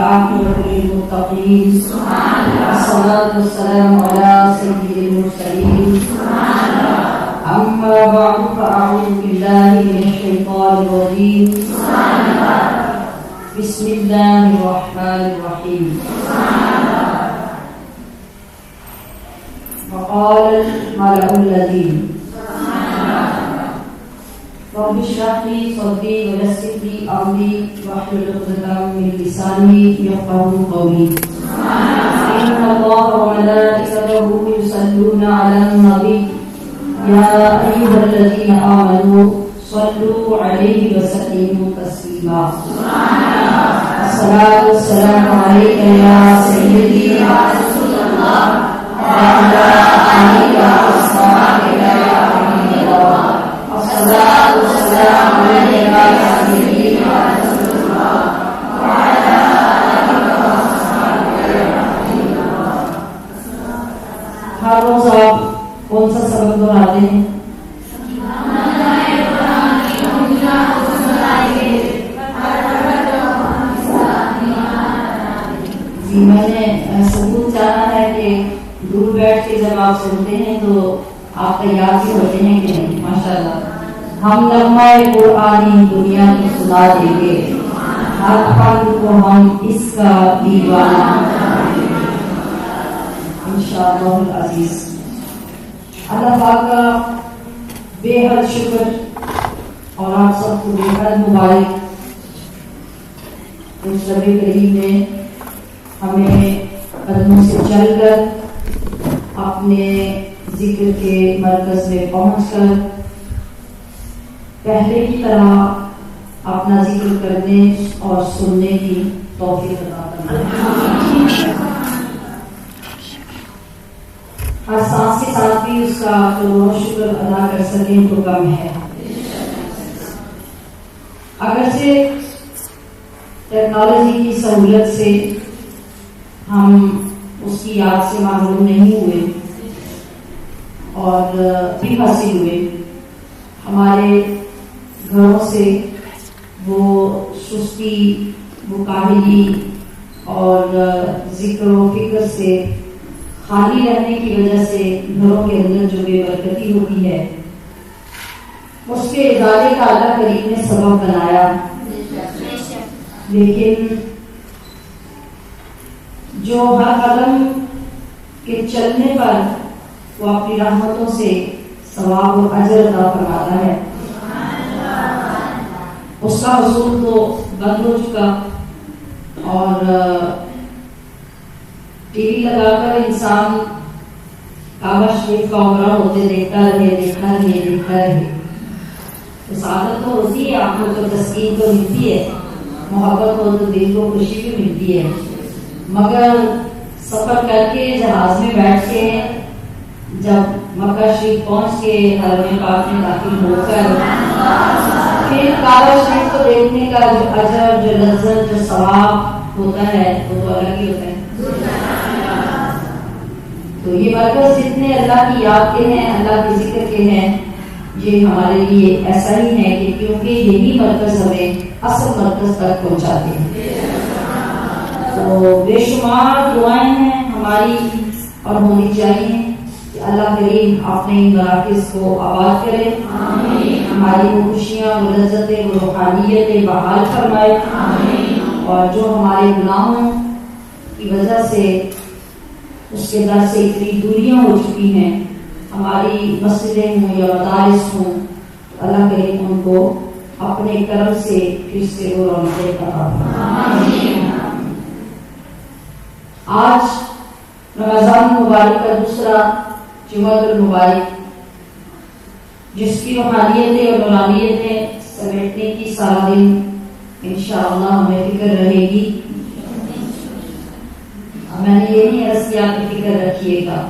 والعاقبة للمتقين. الصلاة والسلام على سيد المرسلين. أما بعد فأعوذ بالله من الشيطان الرجيم. بسم الله الرحمن الرحيم. وقال الملأ الذين رب اشرح لي صدري ويسر لي أمري واحلل عقدة من لساني يفقهوا قولي. إن الله وملائكته يصلون على النبي يا أيها الذين آمنوا صلوا عليه وسلموا تسليما. الصلاة والسلام عليك يا سيدي يا رسول الله وعلى آلك وأصحابك يا حبيب الله. الصلاة والسلام عليك يا سيدي يا رسول الله وعلى آلك وأصحابك يا حبيب الله. ہر روز آپ کون سا سبق دہراتے ہیں؟ میں نے ثبوت جانا ہے کہ دور بیٹھ کے جب آپ سنتے ہیں تو آپ تیار بھی ہوتے ہیں کہ نہیں؟ ماشاءاللہ ہم نغمہ قرآنی دنیا کو سنا دیں گے، ہر پل کو ہم اس کا دیوانہ انشاءاللہ العزیز. اللہ پاک کا بے حد شکر اور آپ سب کو بے حد مبارک. اس ربیع کریم نے ہمیں قدموں سے چل کر اپنے ذکر کے مرکز میں پہنچ کر پہلے کی طرح اپنا ذکر کرنے اور سننے کی توفیق عطا فرمائے. ہر سانس کے ساتھ بھی اس کا کروڑوں شکر ادا کر سکیں تو کم ہے. اگرچہ ٹیکنالوجی کی سہولت سے ہم اس کی یاد سے محروم نہیں ہوئے اور بھی حاصل ہوئے. ہمارے گھروں سے وہ سستی، وہ کاہلی اور ذکر و فکر سے خالی رہنے کی وجہ سے گھروں کے اندر جو بے برکتی ہوتی ہے اس کے ازالے کا اللہ کریم نے سبب بنایا. لیکن جو ہر قدم کے چلنے پر وہ اپنی رحمتوں سے ثواب و اجر عطا فرماتا ہے، اس کا حصول تو بند ہو چکا. اور ٹی وی لگا کر انسان کعبہ شریف کا عمرہ ہوتے دیکھتا رہے. تو سعادت تو ہوتی ہے، آنکھوں کو تسکین تو ملتی ہے، محبت ہو تو دل کو خوشی بھی ملتی ہے. مگر سفر کر کے جہاز میں بیٹھ کے جب مکہ شریف پہنچ کے حرم پاک میں داخل ہو کر پھر کعبہ شریف کو دیکھنے کا جو اجر، جو لذت، جو ثواب ہوتا ہے وہ تو الگ ہی ہوتا ہے. تو یہ مرکز جتنے اللہ کی یاد کے ہیں، اللہ کے ذکر کے ہیں، یہ ہمارے لیے ایسا ہی ہے کہ کیونکہ یہی مرکز ہمیں اصل مرکز تک پہنچاتے ہیں. تو بے شمار دعائیں ہیں ہماری اور ہونی چاہیے کہ اللہ کریم اپنے ان مراکز کو آباد کرے، ہماری وہ خوشیاں، وہ لذتیں، وہ روحانیتیں بحال فرمائے، اور جو ہمارے گناہوں کی وجہ سے اس کے در سے اتنی دوریاں ہو چکی ہیں، ہماری مسجدیں ہوں یا مدارس ہوں، اللہ کریم ان کو اپنے کرم سے پھر سے وہ رونقیں عطا فرمائے. آج رمضان مبارک کا دوسرا جمعہ المبارک، جس کی روحانیتیں اور نورانیتیں سمیٹنے کی سارا دن انشاءاللہ ہمیں فکر رہے گی. میں نے یہ نہیں عرض کیا کہ فکر رکھیے گا،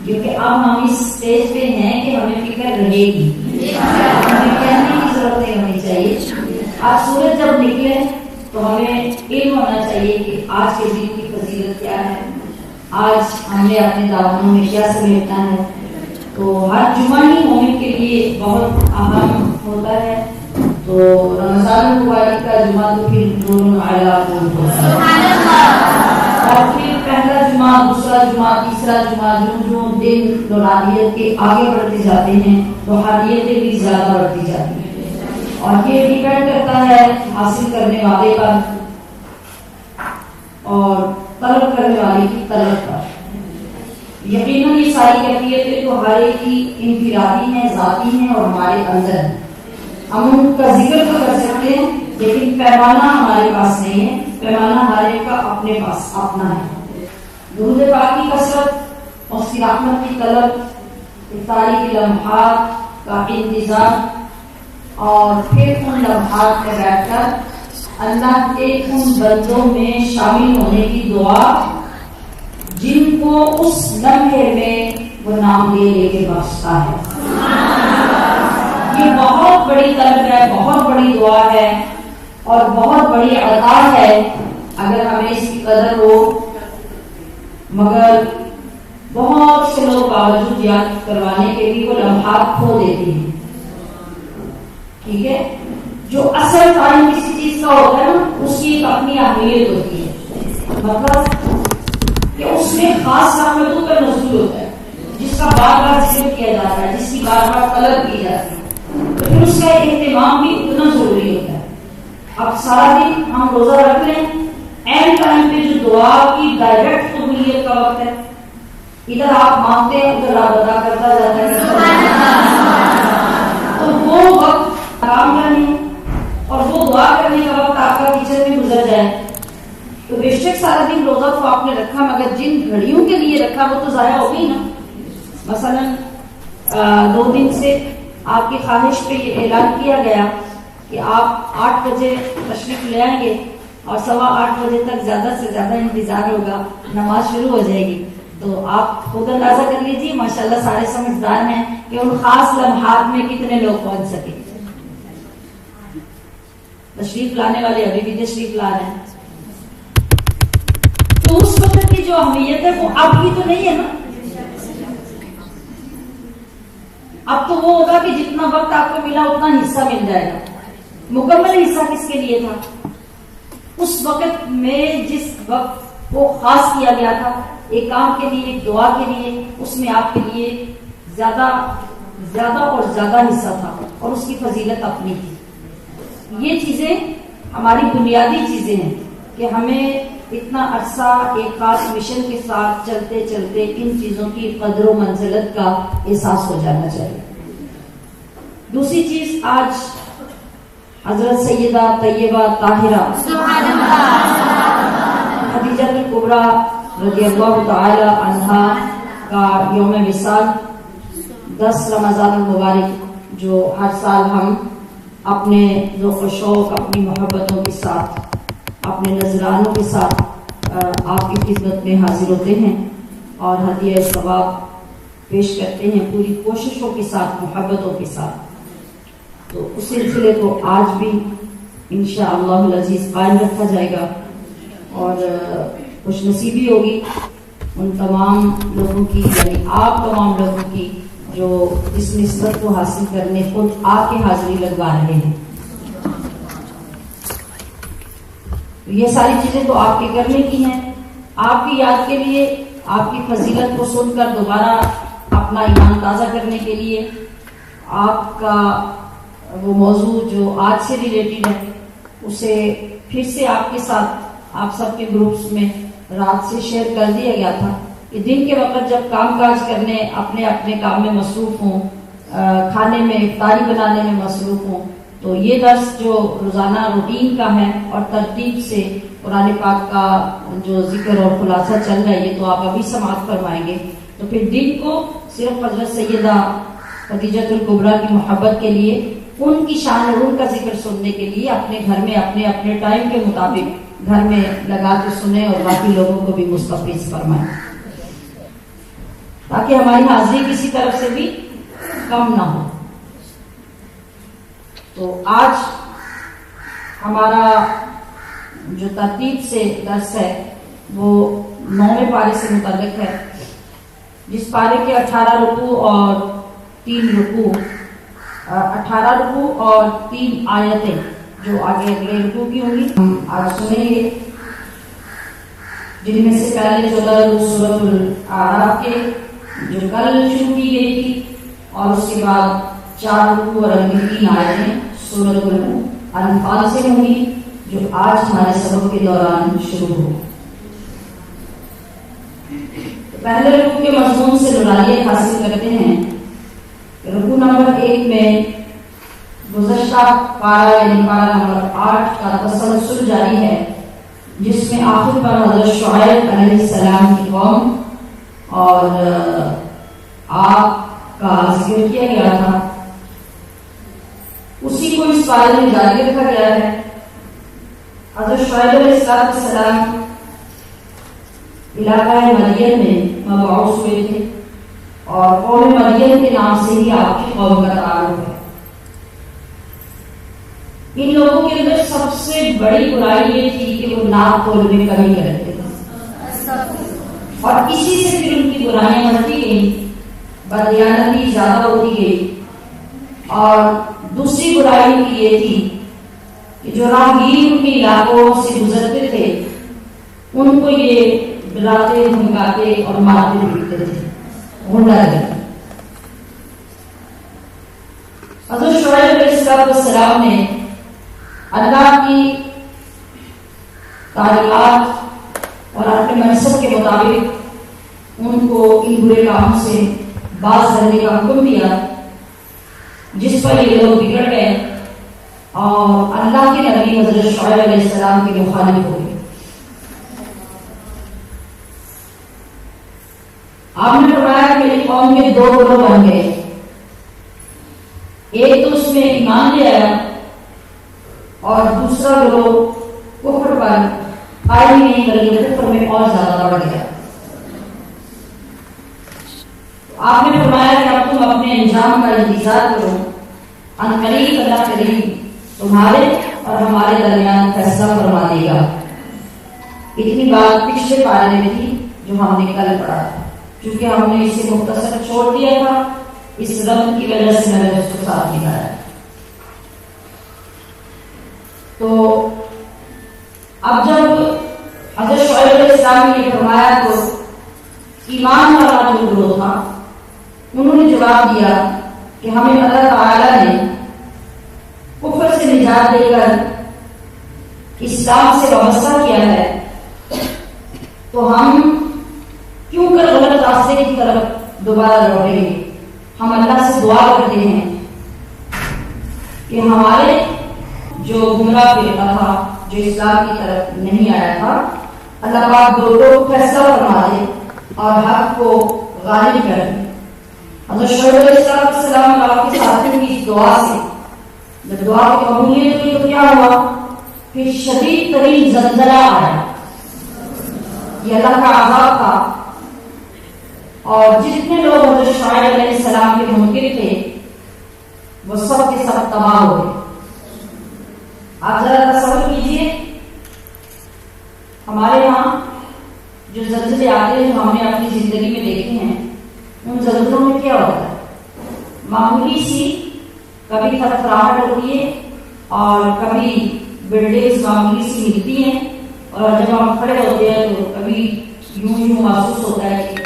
کیونکہ اب ہم اس اسٹیج پہ ہیں کہ ہمیں فکر رہے گی، ہمیں کہنے کی ضرورت نہیں ہونی چاہیے. آج سورج جب نکلے تو ہمیں علم ہونا چاہیے کہ آج کے دن کی فضیلت کیا ہے، آج ہم نے اپنے دامنوں میں کیا سمیٹنا ہے. تو ہر جمعہ ہی مومن کے لیے بہت اہم ہوتا ہے. تو رمضان المبارک کا جمعہ تو پھر دونوں اعلیٰ ہوتا ہے. اور پھر پہلا جمعہ، دوسرا جمعہ، تیسرا جمعہ، جو دن نورانیت کے آگے بڑھتے جاتے ہیں روحانیتیں بھی زیادہ بڑھتی جاتی ہیں، اور یہ ڈیپینڈ کرتا ہے حاصل کرنے والے پر اور طلب کرنے والے کی طلب پر۔ یقیناً یہ ساری کیفیتیں تو ہر ایک کی انفرادی ہیں، ذاتی ہیں اور ہمارے اندر ہیں۔ ہم ان کا ذکر تو کر سکتے ہیں لیکن پیمانہ ہمارے پاس نہیں ہے، پیمانہ ہر ایک کا اپنے پاس اپنا ہے۔ درود پاک کی کثرت، اس کی رحمت کی طلب، افطاری کے لمحات کا انتظار، اور پھر ان لمحات میں بیٹھ کر اللہ کے ان بندوں میں شامل ہونے کی دعا جن کو اس لمحے میں وہ نام لے کے بخشتا ہے۔ یہ بہت بڑی طلب ہے، بہت بڑی دعا ہے اور بہت بڑی عطا ہے اگر ہمیں اس کی قدر ہو، مگر بہت سے لوگ باوجود یاد کروانے کے بھی وہ لمحات کھو دیتے ہیں۔ ٹھیک ہے، جو اصل ٹائم کسی چیز کا ہوتا ہے نا، اس کی ایک اپنی اہمیت ہوتی ہے، مطلب کہ اس میں خاص رحمتوں کا نزول ہوتا ہے، جس کا بار بار ذکر کیا جاتا ہے، جس کی بار بار طلب کی جاتی ہے، تو پھر اس کا اہتمام بھی اتنا ضروری ہوتا ہے۔ اب سارا دن ہم روزہ رکھ لیں، این ٹائم پہ جو دعا کی ڈائریکٹ قبولیت کا وقت ہے، ادھر آپ مانگتے ہیں ادھر آپ ادا کرتا جاتا ہے، تو وہ وقت کام کرنے اور وہ دعا کرنے کا وقت آپ کا کچن میں گزر جائے تو بے شک سارا دن روزہ تو آپ نے رکھا، مگر جن گھڑیوں کے لیے رکھا وہ تو ضائع ہو گئی نا۔ مثلا 2 دن سے آپ کی خواہش پہ یہ اعلان کیا گیا کہ آپ 8 بجے تشریف لے آئیں گے اور 8:15 بجے تک زیادہ سے زیادہ انتظار ہوگا، نماز شروع ہو جائے گی، تو آپ خود اندازہ کر لیجیے ماشاءاللہ سارے سمجھدار ہیں کہ ان خاص لمحات میں کتنے لوگ پہنچ سکے۔ تشریف لانے والے ابھی بھی تشریف لا رہے ہیں، تو اس وقت کی جو اہمیت ہے وہ اب کی تو نہیں ہے نا۔ اب تو وہ ہوگا کہ جتنا وقت آپ کو ملا اتنا حصہ مل جائے گا، مکمل حصہ کس کے لیے تھا؟ اس وقت میں جس وقت کو خاص کیا گیا تھا ایک کام کے لیے، ایک دعا کے لیے، اس میں آپ کے لیے زیادہ اور زیادہ حصہ تھا اور اس کی فضیلت اپنی تھی۔ یہ چیزیں ہماری بنیادی چیزیں ہیں کہ ہمیں اتنا عرصہ ایک خاص مشن کے ساتھ چلتے چلتے ان چیزوں کی قدر و منزلت کا احساس ہو جانا چاہیے۔ دوسری چیز، آج حضرت سیدہ طیبہ طاہرہ خدیجہ الکبریٰ رضی اللہ تعالی عنہا کا یوم وصال 10 رمضان المبارک، جو ہر سال ہم اپنے ذوق و شوق، اپنی محبتوں کے ساتھ، اپنے نذرانوں کے ساتھ آپ کی خدمت میں حاضر ہوتے ہیں اور ہدیہ ثواب پیش کرتے ہیں پوری کوششوں کے ساتھ، محبتوں کے ساتھ، تو اس سلسلے کو آج بھی انشاءاللہ العزیز قائم رکھا جائے گا اور خوش نصیبی ہوگی ان تمام لوگوں کی، یعنی آپ تمام لوگوں کی جو اس نسبت کو حاصل کرنے خود آ کے حاضری لگوا رہے ہیں۔ یہ ساری چیزیں تو آپ کے کرنے کی ہیں، آپ کی یاد کے لیے، آپ کی فضیلت کو سن کر دوبارہ اپنا ایمان تازہ کرنے کے لیے، آپ کا وہ موضوع جو آج سے ریلیٹڈ ہے اسے پھر سے آپ کے ساتھ آپ سب کے گروپس میں رات سے شیئر کر دیا گیا تھا کہ دن کے وقت جب کام کاج کرنے، اپنے اپنے کام میں مصروف ہوں، کھانے میں افطاری بنانے میں مصروف ہوں، تو یہ درس جو روزانہ روٹین کا ہے اور ترتیب سے قرآن پاک کا جو ذکر اور خلاصہ چل رہا ہے یہ تو آپ ابھی سماعت فرمائیں گے، تو پھر دن کو صرف حضرت سیدہ خدیجہ الکبریٰ کی محبت کے لیے، ان کی شان اور ان کا ذکر سننے کے لیے اپنے گھر میں اپنے اپنے ٹائم کے مطابق گھر میں لگا کے سنیں اور باقی لوگوں کو بھی مستفیض فرمائیں، تاکہ ہماری حاضری کسی طرف سے بھی کم نہ ہو۔ تو آج ہمارا جو ترتیب سے درس ہے وہ 9ویں پارے سے متعلق ہے، جس پارے کے 18 رکوع اور 3 رکوع، 18 رکوع اور 3 آیتیں جو آگے اگلے رکوع کی ہوں گی ہم آج سنیں گے۔ جن میں سے پہلے 14 سورۃ الاعراف کے جو کل شروع کی گئی تھی، اور اس کے بعد 4 رکوع اور اگلی 3 آیتیں سورۃ الانفال سے ہوں گی جو آج ہمارے سبق کے دوران شروع ہو۔ پہلے رکوع کے مضمون سے نورانیت حاصل کرتے ہیں۔ رکوع نمبر 1 میں گزشتہ پارہ یعنی پارہ نمبر 8 کا تسلسل جاری ہے، جس میں آخر پر حضرت شعیب علیہ السلام کی قوم اور آپ کا ذکر کیا گیا تھا۔ اسی کو اس پارے میں جاری رکھا گیا ہے۔ حضرت شعیب علیہ السلام علاقہ مدین میں مبعوث ہوئے تھے، اور قوم مدین کے نام سے ہی آپ کی قوم کا تعارف ہے۔ ان لوگوں کے اندر سب سے بڑی برائی یہ تھی کہ وہ ناپ تول میں کمی کرتے تھے، اور اسی سے پھر ان کی برائیاں بڑھتی گئیں، بددیانتی زیادہ ہوتی گئی۔ اور دوسری برائی ان کی یہ تھی کہ جو راہگیر ان کے علاقوں سے گزرتے تھے ان کو یہ ڈراتے دھمکاتے اور مارتے پیٹتے تھے، غنڈہ گردی۔ حضرت شعیب علیہ السلام نے اللہ کی تعلیمات اور اپنے منصب کے مطابق ان کو ان برے کاموں سے باز کرنے کا حکم دیا، جس پر یہ لوگ بگڑ گئے اور اللہ کے نبی حضرت شعیب علیہ السلام کے مخالف ہو گئے۔ آپ نے فرمایا کہ میری قوم کے 2 گروہ بن گئے، ایک تو اس میں ایمان لے آیا اور دوسرا گروہ کفر پر آئی نہیں بلکہ کفر میں اور زیادہ بڑھ گیا۔ آپ نے فرمایا کہ اب تم اپنے انجام کا انتظار کرو، ان قریب اللہ کریم تمہارے اور ہمارے درمیان فیصلہ فرما دے گا۔ اتنی بات پچھلے پارے میں تھی جو ہم نے کل پڑھا تھا، کیونکہ ہم نے اسے مختصر چھوڑ دیا تھا، اس رب کی وجہ سے میں نے اس کو ساتھ نکالا۔ تو اب جب حضرت شعیب علیہ السلام نے فرمایا تو ایمان والا جو گروہ تھا انہوں نے جواب دیا کہ ہمیں اللہ تعالی نے کفر سے نجات دے کر اسلام سے وابستہ کیا ہے، تو ہم کیوں کر غلط راستے کی طرف دوبارہ لوٹیں گے؟ ہم اللہ سے دعا کرتے ہیں کہ ہمارے جو گمراہ فرقہ تھا، جو اسلام کی طرف نہیں آیا تھا، اللہ پاک دو فیصلہ فرما دے اور حق کو غالب کر دے۔ حضرت شعیب علیہ السلام اور آپ کے ساتھیوں کی اس دعا سے جب دعا کی قبولیت ہوئی تو کیا ہوا؟ پھر شدید ترین زلزلہ آیا، یہ اللہ کا عذاب تھا، اور جتنے لوگ حضرت شعیب علیہ السلام کے منکر تھے وہ سب کے سب تباہ ہو گئے۔ آپ ذرا تصور کیجیے، ہمارے یہاں جو زلزلے آتے ہیں جو ہم نے اپنی زندگی میں دیکھے ہیں، ان زلزلوں میں کیا ہوتا ہے؟ معمولی سی کبھی تھرتھراہٹ ہوتی ہے اور کبھی بلڈنگز معمولی سی ہلتی ہیں، اور جب ہم کھڑے ہوتے ہیں تو کبھی یوں محسوس ہوتا ہے کہ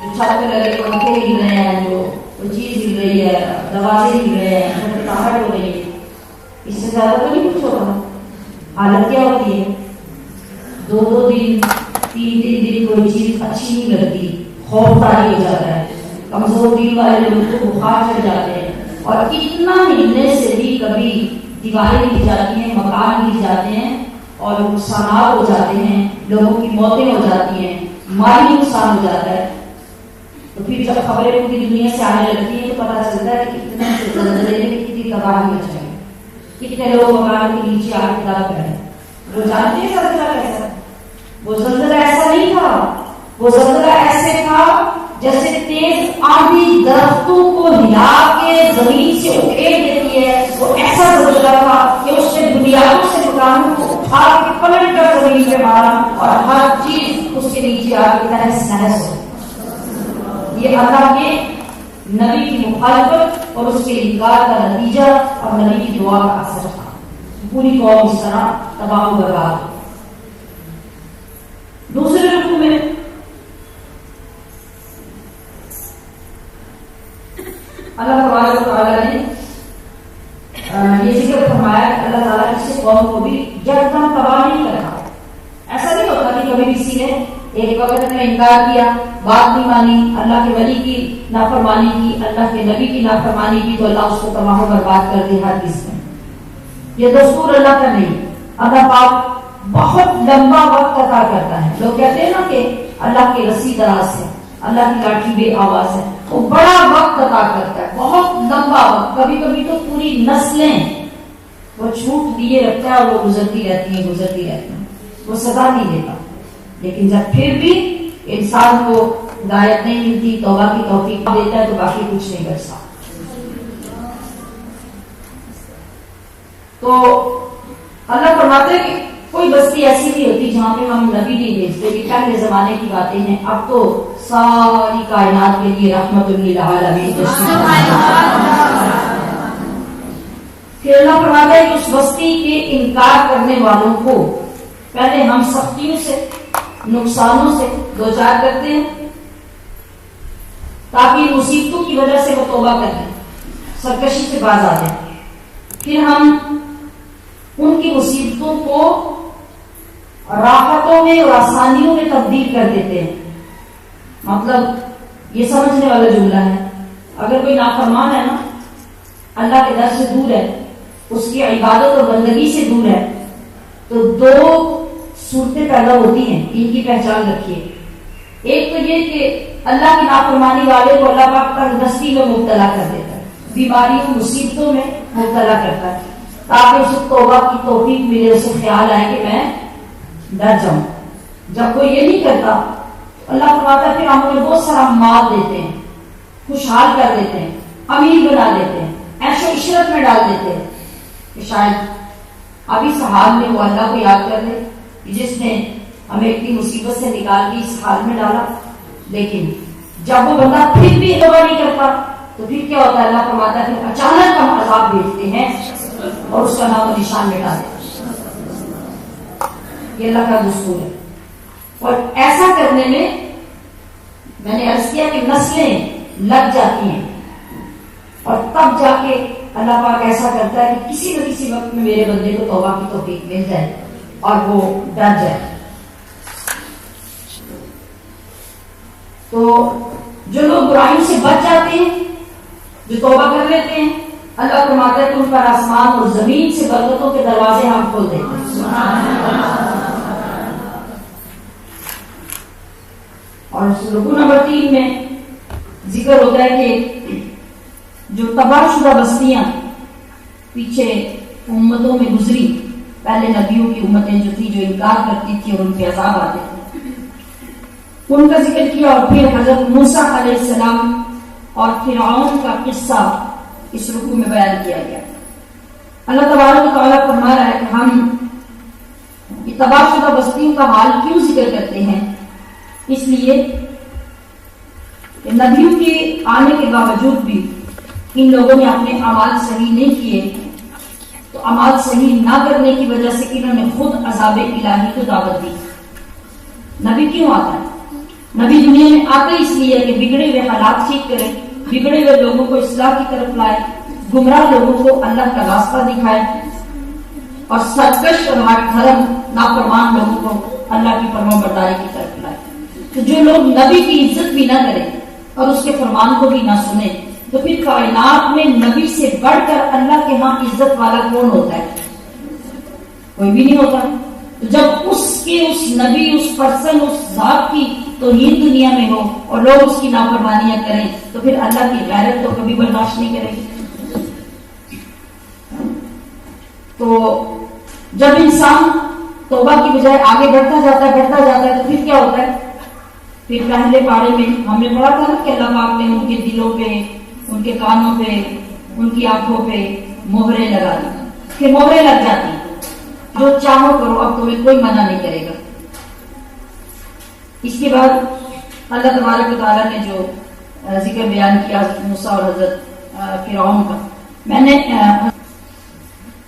جو چھت پہ لگے پنکھے ہل رہے ہیں، جو چیز ہل رہی ہے، دروازے ہل رہے ہیں، تھرتھراہٹ ہو رہی ہے۔ اس سے زیادہ تو نہیں کچھ ہوتا۔ حالت کیا ہوتی ہے؟ 2 دن 3 دن کوئی چیز اچھی نہیں لگتی، خوف طاری ہو جاتا ہے، کمزور دل والے لوگوں کو بخار چڑھ جاتے ہیں، اور اتنا ہلنے سے بھی کبھی دیواریں گر جاتی ہیں، مکان گر جاتے ہیں، اور نقصانات ہو جاتے ہیں، لوگوں کی موتیں ہو جاتی ہیں، مالی نقصان ہو جاتا ہے۔ تو پھر جب خبریں پوری دنیا سے آنے لگتی ہیں تو پتہ چلتا ہے کہ اتنے زلزلے میں کتنی تباہی مچ گئی، کتنے لوگ مکان کے نیچے آ کے دب گئے۔ وہ جانتے ہیں زلزلہ کیسا؟ وہ زلزلہ ایسا نہیں تھا، وہ زلزلہ ایسے تھا جیسے تیز آندھی درختوں کو ہلا کے زمین سے اکھیڑ دیتی ہے، وہ ایسا زلزلہ تھا کہ اس نے بنیادوں سے مکانوں کو اٹھا کے پلٹ کر زمین پہ مارا، اور ہر چیز اس کے نیچے آ کے تہس نہس ہو۔ یہ اللہ کے نبی کی مخالفت اور اس کے انکار کا نتیجہ اور نبی کی دعا کا اثر تھا۔ پوری قوم اس طرح تباہ و برباد۔ دوسرے اللہ تبارک و تعالیٰ نے یہ ذکر فرمایا کہ اللہ تعالیٰ کسی قوم کو بھی یکدم تباہ نہیں کرتا. ایسا نہیں ہوتا کہ کبھی کسی نے ایک وقت میں انکار کیا، بات نہیں مانی، اللہ کے ولی کی نافرمانی کی، اللہ کے نبی کی نافرمانی کی تو اللہ اس کو تباہ و برباد کر دے ہر کس میں. یہ دستور اللہ کا نہیں. اللہ پاک بہت لمبا وقت عطا کرتا ہے. لوگ کہتے ہیں نا کہ اللہ کی رسی دراز ہے، اللہ کی لاٹھی بے آواز ہے. وہ بڑا وقت عطا کرتا ہے، بہت لمبا وقت. کبھی کبھی تو پوری نسلیں وہ چھوٹ دیے رکھتا ہے اور وہ گزرتی رہتی ہیں. وہ سزا نہیں دیتا. لیکن جب پھر بھی انسان کو ہدایت نہیں ملتی، توبہ کی توفیق دیتا ہے تو باقی کچھ نہیں کر سکتا. تو اللہ فرماتے ہیں کہ کوئی بستی ایسی نہیں ہوتی جہاں پہ ہم نبی نہیں بھیجتے. یہ پہلے زمانے کی باتیں ہیں. اب تو ساری کائنات کے لیے رحمت للعالمین. پھر اللہ فرماتا ہے کہ اس بستی کے انکار کرنے والوں کو پہلے ہم سختیوں سے، نقصانوں سے دوچار کرتے ہیں تاکہ مصیبتوں کی وجہ سے وہ توبہ کریں، سرکشی سے باز آ جائیں. پھر ہم ان کی مصیبتوں کو راحتوں میں اور آسانیوں میں تبدیل کر دیتے ہیں. مطلب یہ سمجھنے والا جملہ ہے. اگر کوئی نافرمان ہے نا، اللہ کے در سے دور ہے، اس کی عبادت اور بندگی سے دور ہے، تو دو صورتیں پیدا ہوتی ہیں. ان کی پہچان رکھیے. ایک تو یہ کہ اللہ کی نافرمانی والے کو اللہ پاک تنگدستی میں مبتلا کر دیتا ہے، بیماریوں مصیبتوں میں مبتلا کرتا ہے تاکہ اسے توبہ کی توفیق ملے، اسے خیال آئے کہ میں ڈر جاؤں. جب کوئی یہ نہیں کرتا اللہ فرماتا ہے پھر ہم انہیں بہت سارا مال دیتے ہیں، خوشحال کر دیتے ہیں، امیر بنا دیتے ہیں، عیش و عشرت میں ڈال دیتے ہیں. کہ شاید ابھی اس حال میں وہ اللہ کو یاد کر لے جس نے ہمیں اتنی مصیبت سے نکال کے اس حال میں ڈالا. لیکن جب وہ بندہ پھر بھی توبہ نہیں کرتا تو پھر کیا ہوتا ہے؟ اللہ فرماتا ہے پھر اچانک ہم عذاب بھیجتے ہیں اور اس کا نام و نشان مٹا دیتے ہیں. یہ اللہ کا دستور ہے. اور ایسا کرنے میں میں نے عرض کیا کہ نسلیں لگ جاتی ہیں اور تب جا کے اللہ پاک ایسا کرتا ہے کہ کسی نہ کسی وقت میں میرے بندے کو توبہ کی توفیق مل جائے اور وہ ڈر جائے. تو جو لوگ برائیوں سے بچ جاتے ہیں، جو توبہ کر لیتے ہیں، اللہ فرماتا ہے کہ ان پر آسمان اور زمین سے برکتوں کے دروازے ہم کھول دیتے ہیں. اور رکوع نمبر 3 میں ذکر ہوتا ہے کہ جو تباہ شدہ بستیاں پیچھے امتوں میں گزری، پہلے نبیوں کی امتیں جو تھی جو انکار کرتی تھی اور ان کے عذاب آتے تھے، ان کا ذکر کیا. اور پھر حضرت موسیٰ علیہ السلام اور فرعون کا قصہ اس رکوع میں بیان کیا گیا. اللہ تبارک و تعالیٰ فرما رہا ہے کہ ہم یہ تباہ شدہ بستیوں کا حال کیوں ذکر کرتے ہیں؟ اس لیے کہ نبیوں کے آنے کے باوجود بھی ان لوگوں نے اپنے اعمال صحیح نہیں کیے، تو اعمال صحیح نہ کرنے کی وجہ سے انہوں نے خود عذاب الہی کو دعوت دی. نبی کیوں آتا ہے؟ نبی دنیا میں آتا اس لیے کہ بگڑے ہوئے حالات ٹھیک کرے، بگڑے ہوئے لوگوں کو اصلاح کی طرف لائے، گمراہ لوگوں کو اللہ کا راستہ دکھائے، اور سرکش اور ہٹ دھرم نافرمان لوگوں کو اللہ کی فرمانبرداری کی طرف لائے. تو جو لوگ نبی کی عزت بھی نہ کریں اور اس کے فرمان کو بھی نہ سنیں، تو پھر کائنات میں نبی سے بڑھ کر اللہ کے ہاں عزت والا کون ہوتا ہے؟ کوئی بھی نہیں ہوتا. تو جب اس نبی، اس پرسن، اس ذات کی توہین دنیا میں ہو اور لوگ اس کی نافرمانیاں کریں تو پھر اللہ کی غیرت تو کبھی برداشت نہیں کرے گی. تو جب انسان توبہ کی بجائے آگے بڑھتا جاتا ہے تو پھر کیا ہوتا ہے؟ پھر پہلے پارے میں ہم نے پڑھا تھا کہ اللہ پاک نے ان کے دلوں پہ، ان کے کانوں پہ، ان کی آنکھوں پہ مہریں لگا دی. پھر مہریں لگ جاتی، جو چاہو کرو، اب تمہیں کوئی منع نہیں کرے گا. اس کے بعد اللہ تبارک و تعالیٰ نے جو ذکر بیان کیا حضرت موسیٰ اور حضرت فرعون کا، میں نے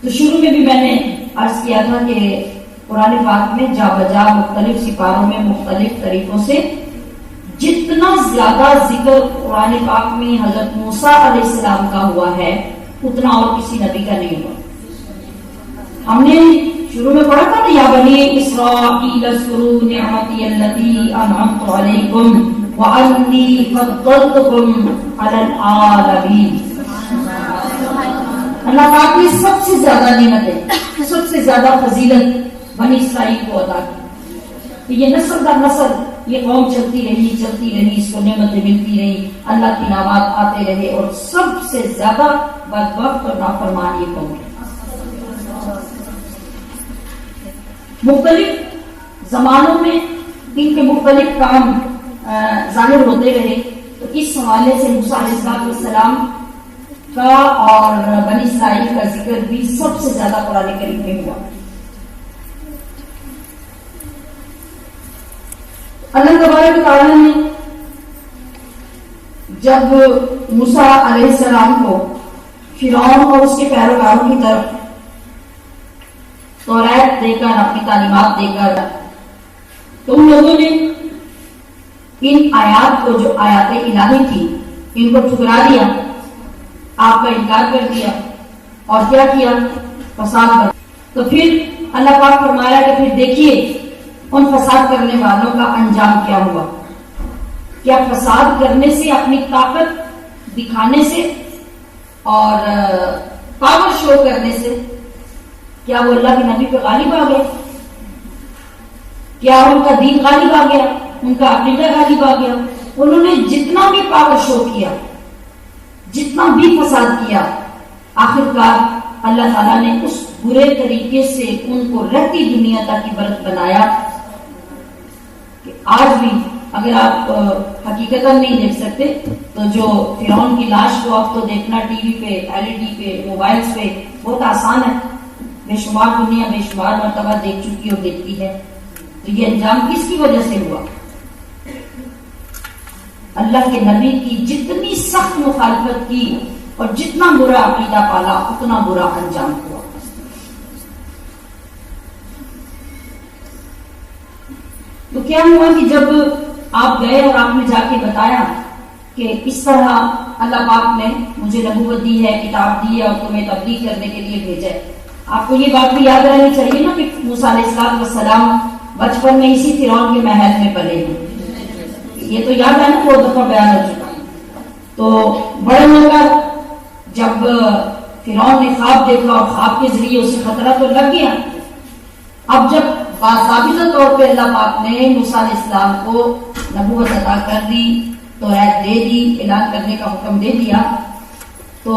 تو شروع میں بھی میں نے عرض کیا تھا کہ قرآن پاک میں جا بجا مختلف سپاروں میں مختلف طریقوں سے جتنا زیادہ ذکر قرآن پاک میں حضرت موسیٰ علیہ السلام کا ہوا ہے اتنا اور کسی نبی کا نہیں ہوا۔ ہم نے شروع میں پڑھا تھا یا بنی اسرائیل اذکروا نعمتی التی انعمت علیکم وانی فضلتکم علی العالمین۔ اللہ پاک نے سب سے زیادہ نعمتیں، سب سے زیادہ فضیلت بنی اسرائیل کو عطا کی۔ یہ نسل در نسل یہ قوم چلتی رہی، اس کو نعمتیں ملتی رہی، اللہ کی نعمات آتے رہے، اور سب سے زیادہ بدبخت اور نافرمان یہ قوم ہے۔ مختلف زمانوں میں ان کے مختلف کام ظاہر ہوتے رہے، تو اس حوالے سے موسیٰ علیہ السلام کا اور بنی اسرائیل کا ذکر بھی سب سے زیادہ قرآن کریم میں ہوا۔ اللہ تبارک و تعالیٰ نے جب موسیٰ علیہ السلام کو فرعون اور اس کے پیروکاروں کی طرف تورات دے کر، اپنی تعلیمات دے کر، تو ان لوگوں نے ان آیات کو، جو آیات الہی تھی، ان کو ٹھکرا دیا، آپ کا انکار کر دیا، اور کیا کیا؟ فساد کر۔ تو پھر اللہ پاک فرمایا کہ پھر دیکھیے ان فساد کرنے والوں کا انجام کیا ہوا۔ کیا فساد کرنے سے، اپنی طاقت دکھانے سے اور پاور شو کرنے سے کیا وہ اللہ کے نبی پہ غالب آ گئے؟ کیا ان کا دین غالب آ گیا؟ ان کا عقیدہ غالب آ گیا؟ انہوں نے جتنا بھی پاور شو کیا، جتنا بھی فساد کیا، آخر کار اللہ تعالیٰ نے اس برے طریقے سے ان کو رہتی دنیا تک کی برت بنایا کہ آج بھی اگر آپ حقیقت نہیں دیکھ سکتے تو جو فرعون کی لاش کو آپ تو دیکھنا ٹی وی پہ، LED پہ، موبائلز پہ بہت آسان ہے، بے شمار دنیا بے شمار مرتبہ دیکھ چکی اور دیکھتی ہے۔ تو یہ انجام کس کی وجہ سے ہوا؟ اللہ کے نبی کی جتنی سخت مخالفت کی اور جتنا برا عقیدہ پالا اتنا برا انجام ہوا۔ تو کیا ہوا کہ جب آپ گئے اور آپ نے جا کے بتایا کہ اس طرح اللہ پاک نے مجھے نبوت دی ہے، کتاب دی ہے اور تمہیں تبلیغ کرنے کے لیے بھیجا ہے، آپ کو یہ بات بھی یاد رہنی چاہیے نا کہ موسیٰ علیہ السلام بچپن میں اسی فرعون کے محل میں پلے ہیں۔ یہ تو یاد ہے نا، بہت دفعہ بیان ہو چکا۔ تو بڑے ہو کر جب فرعون نے خواب دیکھا اور خواب کے ذریعے اسے خطرہ تو لگ گیا، اب جب باضابطہ طور پہ اللہ پاک نے موسیٰ علیہ السلام کو نبوت عطا کر دی، تورات دے دی، اعلان کرنے کا حکم دے دیا، تو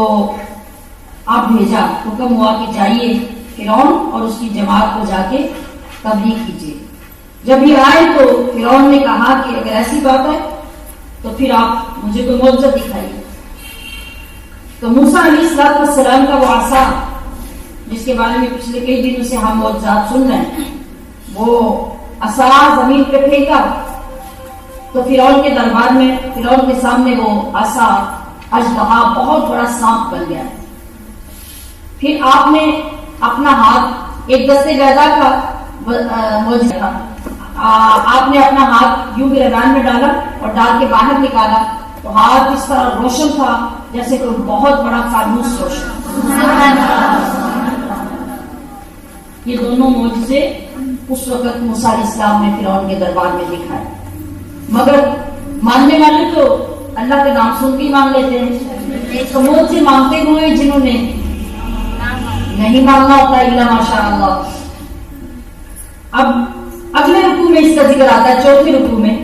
آپ بھیجا، حکم ہوا کہ جائیے فرعون اور اس کی جماعت کو جا کے تبلیغ کیجیے۔ جب یہ آئے تو فرعون نے کہا کہ اگر ایسی بات ہے تو پھر آپ مجھے کوئی معجزہ دکھائیے۔ تو موسیٰ علیہ السلام کا وہ عصا، جس کے بارے میں پچھلے کئی دنوں سے ہم معجزات سن رہے ہیں، وہ عصا زمین پہ پھینکا تو فرعون کے دربار میں، فرعون کے سامنے وہ عصا اژدہا بہت بڑا سانپ بن گیا۔ پھر آپ نے اپنا ہاتھ، ایک دستے بیضا کا معجزہ تھا، آپ نے اپنا ہاتھ یوں گریبان میں ڈالا اور ڈال کے باہر نکالا تو ہاتھ اس طرح روشن تھا جیسے کوئی بہت بڑا فانوس روشن۔ یہ دونوں معجزے اس وقت موسیٰ علیہ السلام نے فرعون کے دربار میں دکھائے، مگر ماننے والے تو اللہ کا نام سن کے مان لیتے ہیں۔ سمود سے مانگتے ہوئے جنہوں نے نہیں مانگنا ہوتا الا ماشاء اللہ۔ اب اگلے رکوع میں اس کا ذکر آتا ہے، چوتھے رکوع میں،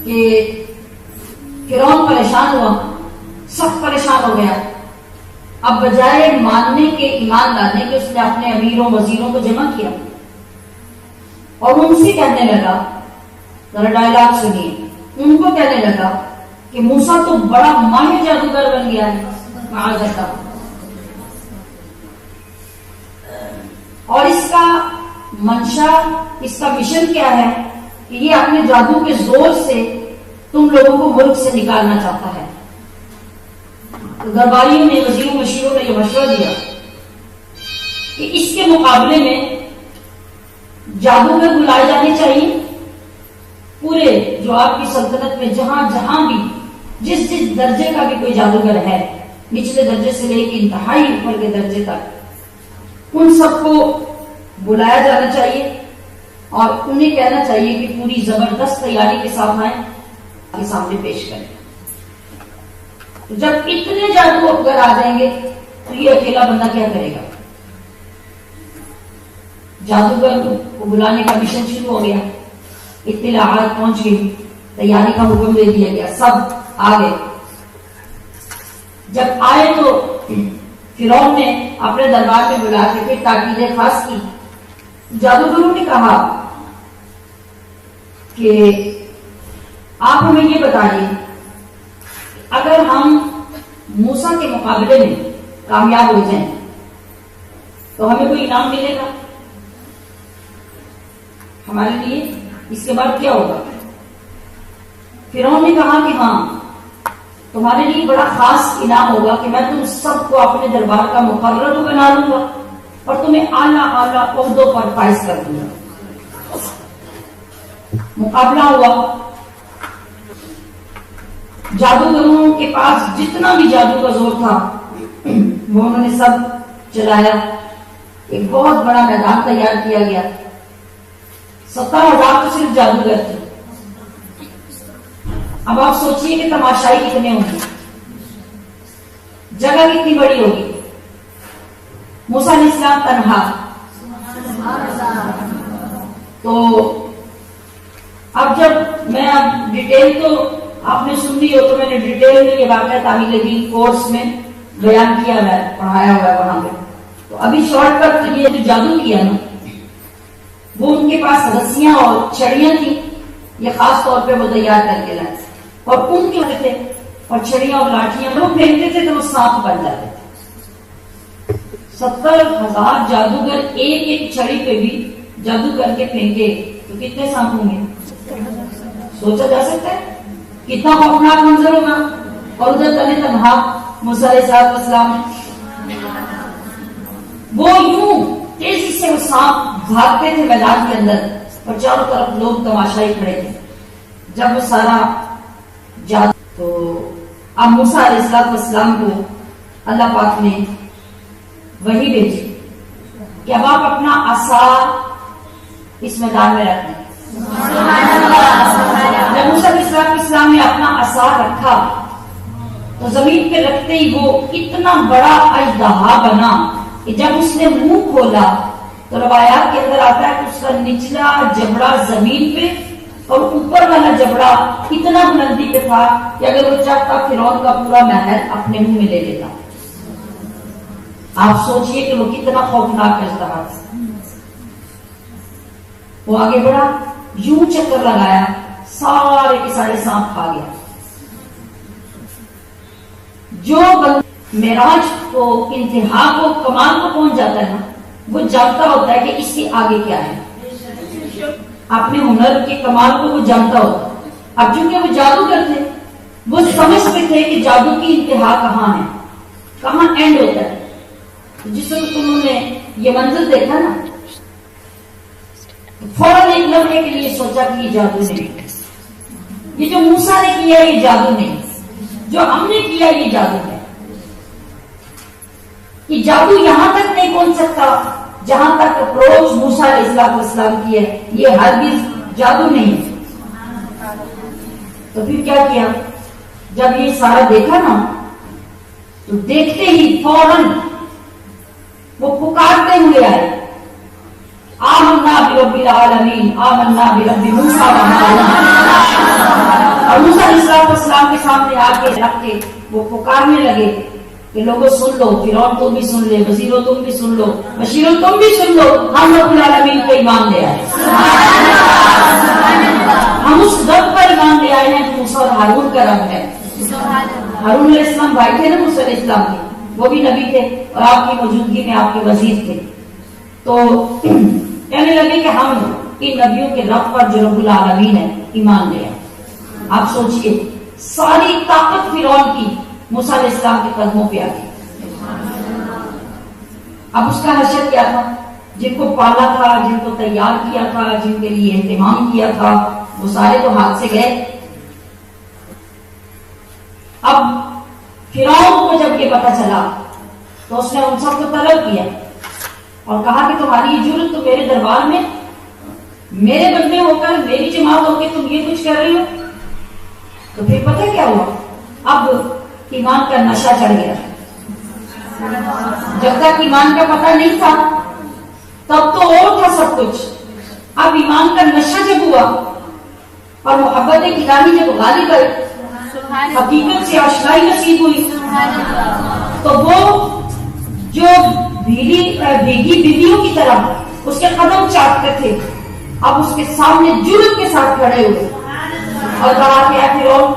کہ فرعون پریشان ہوا، سخت پریشان ہو گیا۔ اب بجائے ماننے کے، ایمان لانے کے، اس نے اپنے امیروں وزیروں کو جمع کیا اور ان سے کہنے لگا، ذرا ڈائلاگ سنیے، ان کو کہنے لگا کہ موسیٰ تو بڑا ماہر جادوگر بن گیا ہے، معاذ اللہ، اور اس کا منشا، اس کا مشن کیا ہے کہ یہ اپنے جادو کے زور سے تم لوگوں کو ملک سے نکالنا چاہتا ہے۔ تو درباریوں نے، وزیروں مشیروں نے یہ مشورہ دیا کہ اس کے مقابلے میں جادوگر بلائے جانے چاہیے، پورے جو آپ کی سلطنت میں جہاں جہاں بھی جس درجے کا بھی کوئی جادوگر ہے، نچلے درجے سے لے کے انتہائی اوپر کے درجے تک، ان سب کو بلایا جانا چاہیے اور انہیں کہنا چاہیے کہ پوری زبردست تیاری کے ساتھ آئیں، کے سامنے پیش کریں۔ تو جب اتنے جادو اگر آ جائیں گے تو یہ اکیلا بندہ کیا کرے گا؟ جادوگر کو بلانے کا مشن شروع ہو گیا، اطلاعات پہنچ گئی، تیاری کا حکم دے دیا گیا، سب آ گئے۔ جب آئے تو فرعون نے اپنے دربار میں بلا کے پھر تاکید خاص کی۔ جادوگروں نے کہا کہ آپ ہمیں یہ بتائیے، اگر ہم موسیٰ کے مقابلے میں کامیاب ہو جائیں تو ہمیں کوئی انعام ملے گا ہمارے لیے؟ اس کے بعد کیا ہوگا؟ فرعون نے کہا کہ ہاں، تمہارے لیے بڑا خاص انعام ہوگا کہ میں تم سب کو اپنے دربار کا مقرر بنا لوں گا اور تمہیں اعلیٰ اعلیٰ عہدوں پر فائز کر دوں گا۔ مقابلہ ہوا، جادوگروں کے پاس جتنا بھی جادو کا زور تھا وہ انہوں نے سب چلایا۔ ایک بہت بڑا میدان تیار کیا گیا، 70,000 تو صرف جادوگر تھے۔ اب آپ سوچئے کہ تماشائی کتنے ہوں گے، جگہ کتنی بڑی ہوگی۔ موسیٰ علیہ السلام تنہا، تو اب جب میں اب ڈیٹیل تو آپ نے سن لی ہو، تو میں نے ڈیٹیل میں یہ واقعہ تعمیل دین کورس میں بیان کیا ہے، پڑھایا ہوا ہے وہاں پہ۔ تو ابھی شارٹ کٹ تو یہ جو جادو کیا نا، وہ ان کے پاس رسیاں اور چھڑیاں تھیں، یہ خاص طور پہ وہ تیار کر کے لائے، اور ان کے تھے اور چھڑیاں اور لاٹھیاں وہ پھینکتے تھے تو وہ سانپ بن جاتے تھے۔ 70,000 جادوگر ایک ایک چھڑی پہ بھی جادو کر کے پھینکے تو کتنے سانپ ہوں گے؟ سوچا جا سکتا ہے کتنا خوفناک منظر ہوگا۔ اور ادھر تنے تنہا موسیٰ علیہ السلام، وہ یوں تیزی سے وہ سانپ بھاگتے تھے میدان کے اندر اور چاروں طرف لوگ تماشائی کھڑے تھے۔ جب وہ سارا جادو، تو اب موسیٰ علیہ السلام کو اللہ پاک نے وحی بھیجی کہ اب آپ اپنا عصا اس میدان میں رکھیں۔ جب موسیٰ علیہ السلام نے اپنا عصا رکھا تو زمین پہ رکھتے ہی وہ اتنا بڑا اژدہا بنا کہ جب اس نے منہ کھولا تو روایات کے اندر آتا ہے کہ اس کا نچلا جبڑا زمین پہ اور اوپر والا جبڑا اتنا بلندی پہ تھا کہ اگر وہ چاہتا فرعون کا پورا محل اپنے منہ میں لے لیتا۔ آپ سوچئے کہ وہ کتنا خوفناک اژدہا تھا۔ وہ آگے بڑھا، یوں چکر لگایا، سارے کے سارے سانپ کھا گیا۔ جو معراج کو، انتہا کو، کمال کو پہنچ جاتا ہے نا، وہ جانتا ہوتا ہے کہ اس کے آگے کیا ہے۔ اپنے ہنر کے کمال کو وہ جانتا ہوتا ہے۔ اب چونکہ وہ جادوگر تھے، وہ سمجھتے تھے کہ جادو کی انتہا کہاں ہے، کہاں اینڈ ہوتا ہے۔ جس وقت انہوں نے یہ منظر دیکھا نا، فوراً ایک لمحے کے لیے سوچا کہ یہ جادو نہیں، یہ جو موسیٰ نے کیا یہ جادو نہیں، جو ہم نے کیا یہ جادو ہے۔ یہ جادو یہاں تک نہیں پہنچ سکتا جہاں تک اپروچ موسیٰ علیہ السلام کی ہے، یہ ہرگز جادو نہیں ہے۔ تو پھر کیا کیا؟ جب یہ سارا دیکھا نا تو دیکھتے ہی فوراً وہ پکارتے ہوئے آئے، آمنا برب العالمین، آمنا برب موسیٰ و ہارون۔ اور موسیٰ علیہ السلام کے سامنے آ کے رکھ کے وہ پکارنے لگے کہ لوگوں سن لو، فرعون تم بھی سن لے، وزیروں تم بھی سن لو، بشیروں تم بھی سن لو، ہم رب العالمین کو ایمان لے آئے، ہم اس رب پر ایمان لے آئے ہیں جو موسیٰ اور ہارون کا رب ہے۔ ہارون علیہ السلام بھائی تھے نا موسیٰ علیہ السلام کے، وہ بھی نبی تھے اور آپ کی موجودگی میں آپ کے وزیر تھے۔ تو کہنے لگے کہ ہم ان نبیوں کے رب پر جو رب العالمین ہے ایمان لے آئے۔ آپ سوچئے ساری طاقت فرعون کی موسیٰ علیہ السلام کے قدموں پہ آ گئی۔ اب اس کا حشر کیا تھا؟ جن کو پالا تھا، جن کو تیار کیا تھا، جن کے لیے اہتمام کیا تھا، وہ سارے تو ہاتھ سے گئے۔ اب فرعون کو جب یہ پتا چلا تو اس نے ان سب کو طلب کیا اور کہا کہ تمہاری یہ جرت تو میرے دربار میں میرے بندے ہو کر، میری جماعت ہو کے تم یہ کچھ کر رہی ہو۔ تو پھر پتہ کیا ہوا؟ اب ایمان کا نشہ چڑھ گیا۔ جب تک ایمان کا پتہ نہیں تھا تب تو اور تھا سب کچھ، اب ایمان کا نشہ جب ہوا اور محبت الہی جب غالب آئی، حقیقت سے آشنائی نصیب ہوئی، تو وہ جو بھیگی بیویوں کی طرح اس کے قدم چاٹتے تھے، اب اس کے سامنے جرت کے ساتھ کھڑے ہوئے اور کہا کہ اے فرعون،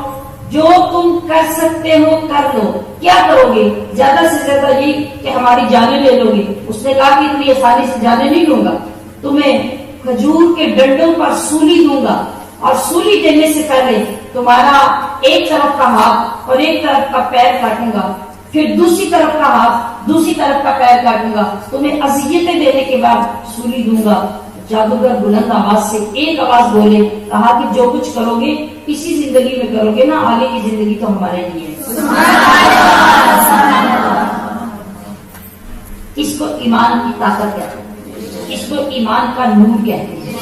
جو تم کر سکتے ہو کر لو، کیا کرو گے؟ زیادہ سے زیادہ یہ کہ ہماری جانیں لے لو گے۔ اس نے کہا کہ اتنی آسانی سے جانیں نہیں لوں گا، تمہیں کھجور کے ڈنڈوں پر سولی دوں گا اور سولی دینے سے پہلے تمہارا ایک طرف کا ہاتھ اور ایک طرف کا پیر کاٹوں گا، پھر دوسری طرف کا ہاتھ دوسری طرف کا پیر کاٹوں گا، تمہیں اذیتیں دینے کے بعد سولی دوں گا۔ جادوگر بلند آواز سے ایک آواز بولے، کہا کہ جو کچھ کرو گے اسی زندگی میں کرو گے نا، آگے کی زندگی تو ہمارے لیے ہے۔ اس کو ایمان کی طاقت کہتے ہیں، اس کو ایمان کا نور کہتے ہیں،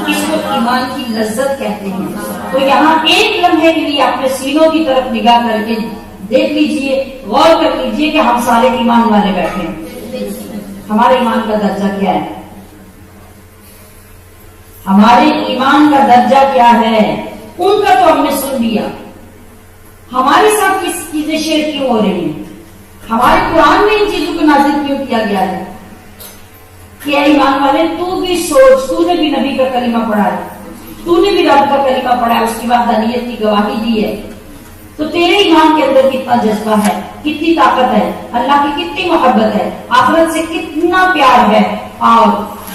اس کو ایمان کی لذت کہتے ہیں۔ تو یہاں ایک لمحے کے لیے اپنے سینوں کی طرف نگاہ کر کے دیکھ لیجئے، غور کر لیجئے کہ ہم سارے ایمان والے بیٹھے ہیں، ہمارے ایمان کا درجہ کیا ہے؟ ہمارے ایمان کا درجہ کیا ہے؟ ان کا تو ہم نے سن لیا، ہمارے ساتھ کس چیزیں شیئر کیوں ہو رہی ہیں؟ ہمارے قرآن میں ان چیزوں کو نازل کیوں کیا گیا ہے؟ کہ ایمان والے تو بھی سوچ، تو نے بھی نبی کا کلمہ پڑھا ہے، تو نے بھی رب کا کلمہ پڑھا ہے، اس کی وحدانیت کی گواہی دی ہے، تو تیرے ایمان کے اندر کتنا جذبہ ہے، کتنی طاقت ہے، اللہ کی کتنی محبت ہے، آخرت سے کتنا پیار ہے، اور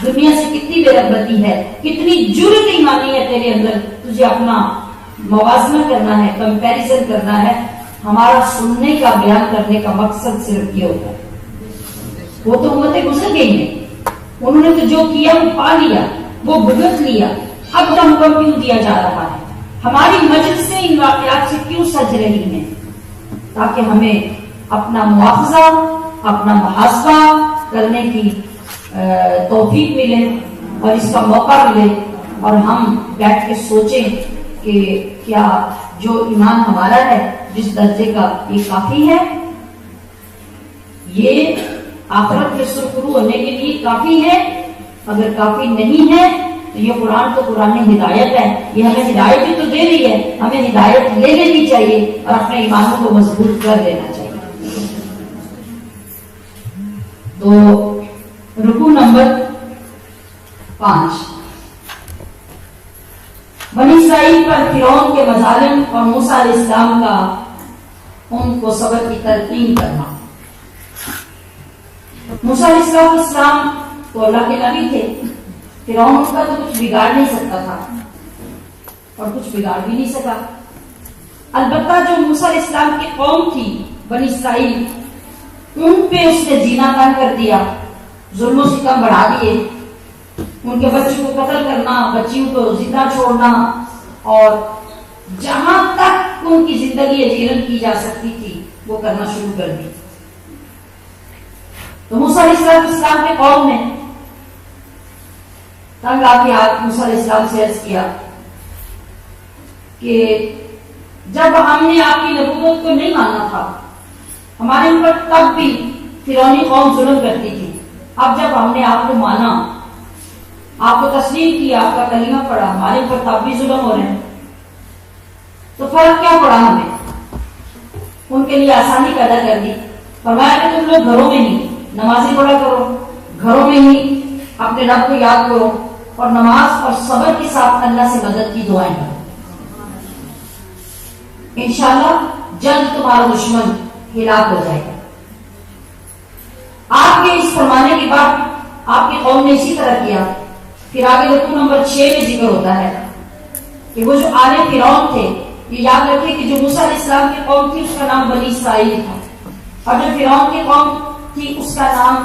دنیا سے کتنی بے رغبتی ہے، کتنی جرت ایمانی ہے تیرے اندر۔ تجھے اپنا موازنہ کرنا ہے، کمپیریزن کرنا ہے۔ ہمارا سننے کا، بیان کرنے کا مقصد صرف یہ ہوتا ہے۔ وہ تو امتیں گزر گئی ہیں، انہوں نے تو جو کیا وہ پا لیا، وہ بھگت لیا، اب ہم کو کیوں دیا جا رہا ہے؟ ہماری مجلسیں ان واقعات سے کیوں سج رہی ہیں؟ تاکہ ہمیں اپنا مواخذہ، اپنا محاسبہ کرنے کی توفیق ملے اور اس کا موقع ملے، اور ہم بیٹھ کے سوچیں کہ کیا جو ایمان ہمارا ہے، جس درجے کا، یہ کافی ہے؟ یہ آخرت کے سرخرو ہونے کے لیے کافی ہے؟ اگر کافی نہیں ہے تو یہ قرآن تو قرآن ہدایت ہے، یہ ہمیں ہدایت بھی تو دے رہی ہے، ہمیں ہدایت لے لینی چاہیے اور اپنے ایمانوں کو مضبوط کر لینا چاہیے۔ تو رکوع نمبر 5، بنی اسرائیل پر فرعون کے مظالم اور موسیٰ علیہ السلام کا ان کو صبر کی تلقین کرنا۔ موسیٰ علیہ السلام تو اللہ کے نبی تھے، فرعون ان کا تو کچھ بگاڑ نہیں سکتا تھا اور کچھ بگاڑ بھی نہیں سکا۔ البتہ جو موسیٰ علیہ السلام کی قوم تھی بنی اسرائیل، ان پہ اس نے زنا تنگ کر دیا، ظلم و ستم بڑھا دیے، ان کے بچوں کو قتل کرنا، بچیوں کو زندہ چھوڑنا، اور جہاں تک ان کی زندگی اجیرن کی جا سکتی تھی وہ کرنا شروع کر دی۔ تو موسیٰ علیہ السلام کے قوم نے تنگ آ کے موسیٰ علیہ السلام سے عرض کیا کہ جب ہم نے آپ کی نبوت کو نہیں مانا تھا، ہمارے اوپر تب بھی فرعونی قوم ظلم کرتی تھی، اب جب ہم نے آپ کو مانا، آپ کو تسلیم کیا، آپ کا کلمہ پڑھا، ہمارے اوپر تب بھی ظلم ہو رہے ہیں، تو فرق کیا پڑا ہمیں؟ ان کے لیے آسانی پیدا کر دی، فرمایا کہ تم لوگ گھروں میں ہی نمازیں پڑھا کرو، گھروں میں ہی اپنے رب کو یاد کرو، اور نماز اور صبر کے ساتھ اللہ سے مدد کی دعائیں کرو، انشاءاللہ جلد تمہارا دشمن ہلاک ہو جائے گا۔ آپ کے اس فرمانے کے بعد آپ کی قوم نے اسی طرح کیا۔ پھر آگے رکوع نمبر 6 میں ذکر ہوتا ہے کہ وہ جو آل فرعون تھے، یہ یاد رکھیں کہ جو موسیٰ علیہ السلام کی قوم تھی اس کا نام بنی اسرائیل تھا، اور جو فرعون کی قوم تھی اس کا نام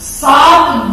7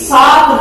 7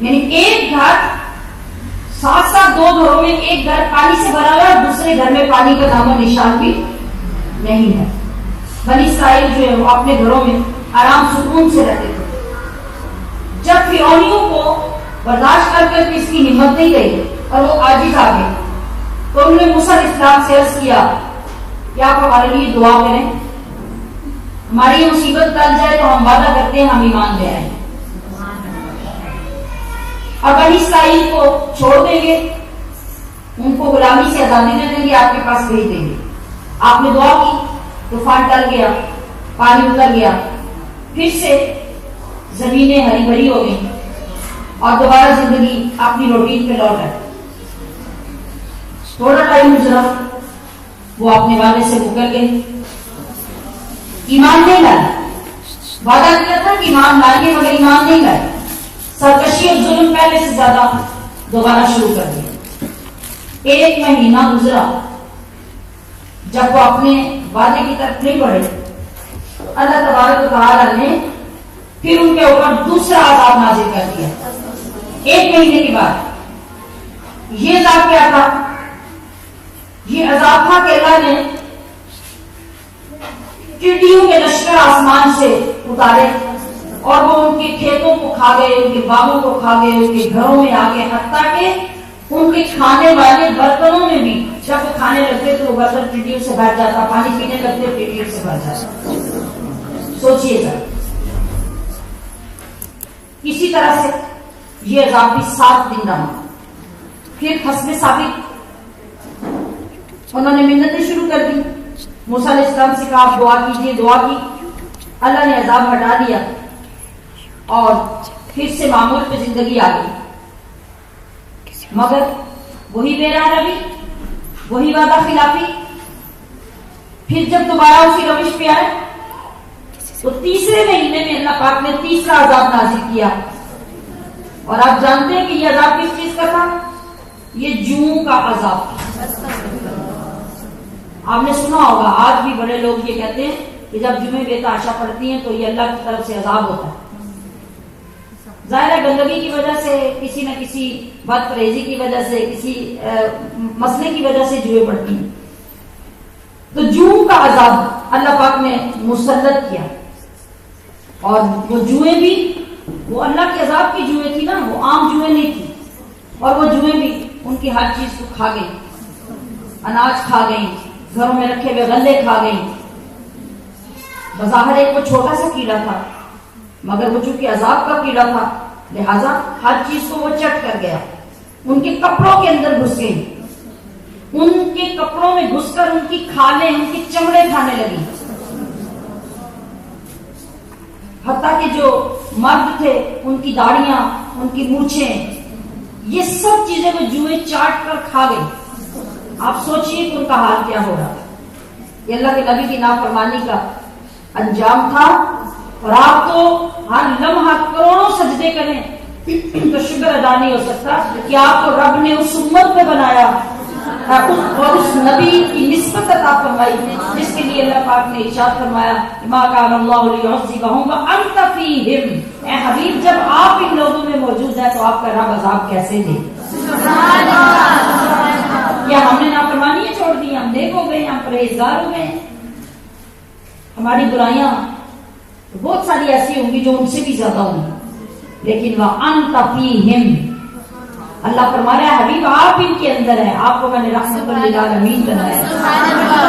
یعنی ایک گھر ساتھ ساتھ دو گھروں میں ایک گھر پانی سے بھرا ہوا ہے، دوسرے گھر میں پانی کا نام و نشان بھی نہیں ہے. بنی اسرائیل جو ہے وہ اپنے گھروں میں آرام سکون سے رہتے تھے. جب فرعونیوں کو برداشت کر کے اس کی ہمت نہیں رہی اور وہ عاجز آ گئے تو انہوں نے موسیٰ علیہ السلام سے عرض کیا کہ آپ ہمارے لیے دعا کریں، ہماری یہ مصیبت ٹل جائے تو ہم وعدہ کرتے ہیں ہم ایمان لے آئیں اور بنی اسرائیل کو چھوڑ دیں گے، ان کو غلامی سے آزادی دے دیں گے، آپ کے پاس بھیج دیں گے. آپ نے دعا کی، طوفان ٹل گیا، پانی اتر گیا، پھر سے زمینیں ہری بھری ہو گئی اور دوبارہ زندگی اپنی روٹین پہ لوٹ آئی. تھوڑا ٹائم گزرا، وہ اپنے وعدے سے مکر گئے، ایمان نہیں لائے. وعدہ کیا تھا کہ ایمان لائیں گے مگر ایمان نہیں لائے. سرکشی اور ظلم پہلے سے زیادہ دوبارہ شروع کر دیا. ایک مہینہ گزرا، جب وہ اپنے وعدے کی طرف نہیں بڑھے، اللہ تبارک و تعالی نے پھر ان کے اوپر دوسرا عذاب نازل کر دیا. ایک مہینے کے بعد یہ عذاب کیا تھا؟ یہ عذاب تھا کہ اللہ نے ٹڈیوں کے لشکر آسمان سے اتارے اور وہ ان کے کھیتوں کو کھا گئے، ان کے باغوں کو کھا گئے، ان کے گھروں میں آ گئے، حتیٰ کہ ان کے کھانے والے برتنوں میں بھی جب وہ کھانے لگتے تو وہ برتن ٹڈیوں سے بھر جاتا، پانی پینے لگتے ٹڈیوں سے بھر جاتا. سوچئے ذرا. اسی طرح سے یہ عذاب بھی 7 دن رہا. پھر خصم ثابت، انہوں نے منتیں شروع کر دی. موسیٰ علیہ السلام سے کہا آپ دعا کیجیے، دعا کی، اللہ نے عذاب ہٹا دیا اور پھر سے معمول پہ زندگی آ گئی. مگر وہی بے راہ روی، وہی وعدہ خلافی. پھر جب دوبارہ اسی روش پہ آئے تو تیسرے مہینے میں اللہ پاک نے تیسرا عذاب نازل کیا. اور آپ جانتے ہیں کہ یہ عذاب کس چیز کا تھا؟ یہ جوؤں کا عذاب. آپ نے سنا ہوگا آج بھی بڑے لوگ یہ کہتے ہیں کہ جب جمعے بے تحاشا پڑتی ہیں تو یہ اللہ کی طرف سے عذاب ہوتا ہے. ظاہر ہے گندگی کی وجہ سے، کسی نہ کسی بد پرہیزی کی وجہ سے، کسی مسئلے کی وجہ سے جوئیں پڑتی ہیں. تو جوؤں کا عذاب اللہ پاک نے مسلط کیا. اور وہ جوئیں بھی وہ اللہ کے عذاب کی جوئیں تھی نا، وہ عام جوئیں نہیں تھی. اور وہ جوئیں بھی ان کی ہر چیز کو کھا گئی، اناج کھا گئی، گھروں میں رکھے ہوئے غلے کھا گئی. بظاہر ایک وہ چھوٹا سا کیڑا تھا مگر وہ چونکہ عذاب کا کیڑا تھا لہذا ہر چیز کو وہ چٹ کر گیا. ان کے کپڑوں کے اندر گھس گئی، ان کے کپڑوں میں گھس کر ان کی کھالیں، ان کی چمڑے کھانے لگی. حتیٰ کہ جو مرد تھے ان کی داڑیاں، ان کی مونچھیں، یہ سب چیزیں وہ جوئیں چاٹ کر کھا گئی. آپ سوچئے کہ ان کا حال کیا ہو رہا. یہ اللہ کے نبی کی نافرمانی کا انجام تھا. اور آپ تو ہر لمحہ کروڑوں سجدے کریں تو شکر ادا نہیں ہو سکتا کہ آپ کو رب نے اس امت میں بنایا اور اس نبی کی نسبت عطا فرمائی جس کے لیے اللہ پاک نے ارشاد فرمایا ما کان اللہ لیعذبہم وانت فیہم. اے حبیب جب آپ ان لوگوں میں موجود ہیں تو آپ کا رب عذاب کیسے دے؟ یا ہم نے نافرمانیاں چھوڑ دی، ہم نیک ہو گئے، ہم پرہیزگار ہو گئے. ہماری برائیاں بہت ساری ایسی ہوں گی جو ان سے بھی زیادہ ہوں گی، لیکن وَأَنْتَ فِيهِمْ اللہ فرما رہا ہے حبیب آپ ان کے اندر ہیں، آپ کو میں نے رحمت للعالمین بنایا.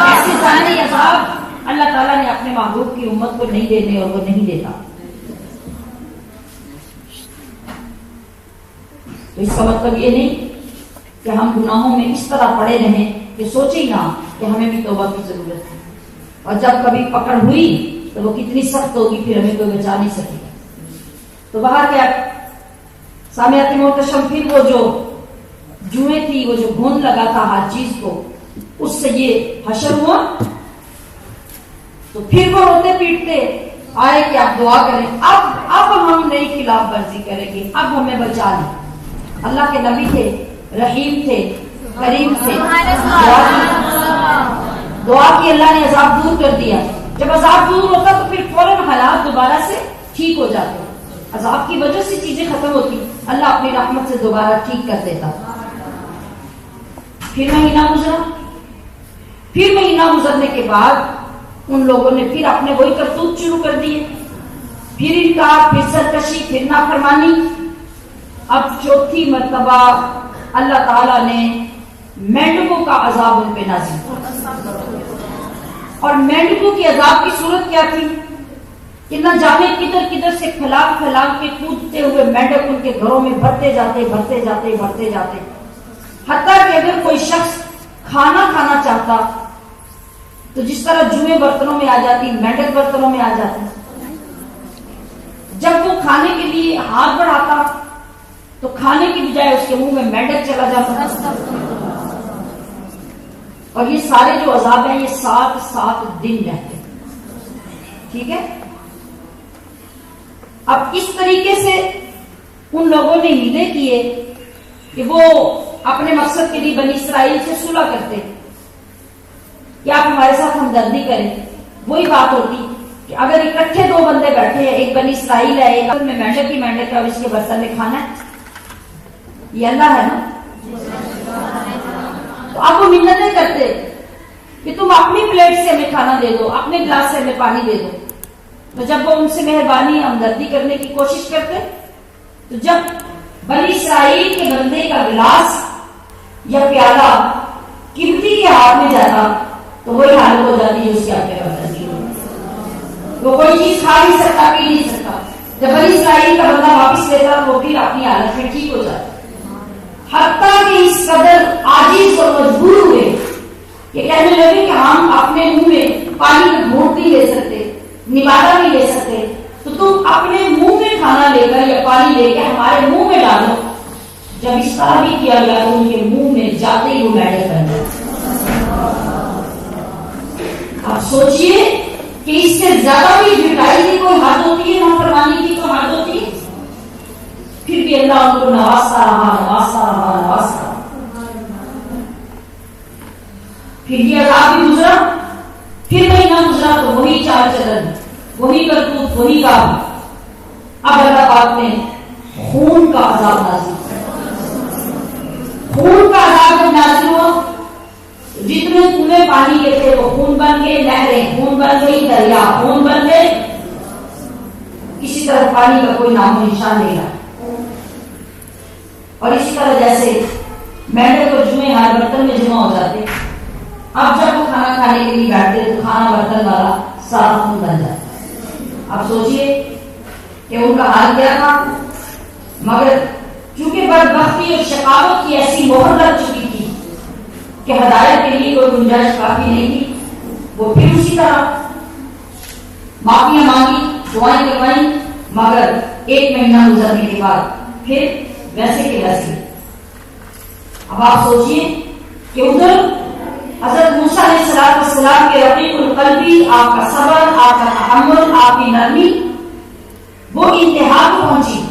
ایسے سارے عذاب اللہ تعالیٰ نے اپنے محبوب کی امت کو نہیں دینے اور وہ نہیں دیتا. تو اس کا مطلب یہ نہیں کہ ہم گناہوں میں اس طرح پڑے رہیں کہ سوچیں نہ کہ ہمیں بھی توبہ کی ضرورت ہے، اور جب کبھی پکڑ ہوئی تو وہ کتنی سخت ہوگی پھر ہمیں کوئی بچا نہیں سکے گا. تو باہر کیا سامعات محتشم، پھر وہ جو جوئیں تھی، وہ جو گھون لگا تھا ہر چیز کو، اس سے یہ حشر ہوا. تو پھر وہ روتے پیٹتے آئے کہ آپ دعا کریں، اب ہم نئی خلاف ورزی کریں گے، اب ہمیں بچا لیں. اللہ کے نبی تھے، رحیم تھے، کریم تھے، دعا کی، اللہ نے عذاب دور کر دیا. جب عذاب دور ہوتا تو پھر فوراً حالات دوبارہ سے ٹھیک ہو جاتے. عذاب کی وجہ سے چیزیں ختم ہوتی، اللہ اپنی رحمت سے دوبارہ ٹھیک کر دیتا. پھر مہینہ گزرنے کے بعد ان لوگوں نے پھر اپنے وہی کرتوت شروع کر دیے، پھر انکار، پھر سرکشی، پھر نافرمانی. اب چوتھی مرتبہ اللہ تعالیٰ نے مینڈکوں کا عذاب ان پہ نازل کیا. اور مینڈکوں کی عذاب کی صورت کیا تھی کہ نہ جانے کدھر سے کھلال کے کودتے ہوئے مینڈک ان کے گھروں میں بھرتے جاتے، حتیٰ کہ اگر کوئی شخص کھانا کھانا چاہتا تو جس طرح جوئیں برتنوں میں آ جاتی، مینڈک برتنوں میں آ جاتی. جب وہ کھانے کے لیے ہاتھ بڑھاتا تو کھانے کی بجائے اس کے منہ میں مینڈک چلا جاتا. اور یہ سارے جو عذاب ہیں یہ 7 دن رہتے ہیں. ٹھیک ہے. اب اس طریقے سے ان لوگوں نے ہیلے کیے کہ وہ اپنے مقصد کے لیے بنی اسرائیل سے صلح کرتے کہ آپ ہمارے ساتھ ہمدردی کریں. وہی بات ہوتی کہ اگر اکٹھے 2 بندے بیٹھے ہیں، ایک بنی اسرائیل ہے، ایک میں مینڈک ہے اور اس کے برتن میں کھانا ہے، یہ اللہ ہے نا. تو آپ وہ منتیں کرتے کہ تم اپنی پلیٹ سے ہمیں کھانا دے دو، اپنے گلاس سے ہمیں پانی دے دو. تو جب وہ ان سے مہربانی ہمدردی کرنے کی کوشش کرتے تو جب بنی اسرائیل کے بندے کا گلاس یا پیالہ قیمتی کے ہاتھ میں جاتا تو وہی حالت ہو جاتی ہے اس کے آپ کے. وہ کوئی چیز کھا نہیں سکتا، پی نہیں سکتا. جب بنی اسرائیل کا بندہ واپس لیتا وہ پھر اپنی حالت میں ٹھیک ہو جاتا. حتیٰ کہ اس قدر عاجز اور مجبور ہوئے کہ کہنے لگے کہ ہم اپنے منہ میں پانی کا گھونٹ نہیں لے سکتے، نوالا نہیں لے سکتے، تو تم اپنے منہ میں کھانا لے کر یا پانی لے کے ہمارے منہ میں ڈالو. جب اس طرح بھی کیا گیا تو ان کے منہ میں جاتے ہی وہ مینڈک بن گئے. آپ سوچئے کہ اس سے زیادہ بھی جھٹائی کی کوئی حد ہوتی ہے، نافرمانی کی کوئی حد ہوتی ہے. پھر بھی اللہ ان کو نوازتا رہا. پھر یہ عذاب بھی گزرا، پھر مہینہ گزرا تو وہی چال چلن، وہی کرتوت، وہی کام. اب اللہ پاک نے خون کا عذاب نازل کیا. خون کا عذاب جب نازل ہوا جتنے کنویں پانی کے تھے وہ خون بن گئے، نہریں خون بن گئی، دریا خون بن گئے. کسی طرح پانی کا کوئی نام و نشان نہیں رہا. اور اسی طرح جیسے مینڈک اور جوئیں ہر برتن میں جمع ہو جاتے، اب جب وہ کھانا کھانے کے لیے بیٹھتے تو کھانا برتن والا سارا خون بن جاتا. اب سوچئے کہ ان کا حال کیا تھا. مگر چونکہ بدبختی اور شقاوت کی ایسی مہر لگ چکی تھی کہ ہدایت کے لیے کوئی گنجائش کافی نہیں تھی، وہ پھر اسی طرح معافیاں مانگی، دعائیں کروائیں. مگر 1 مہینہ گزرنے کے بعد پھر ویسے کے ویسے. اب آپ سوچئے کہ ادھر حضرت موسیٰ علیہ السلام کے رقیق القلبی، آپ کا صبر، آپ کا تحمل، آپ کی نرمی وہ انتہا کو پہنچی.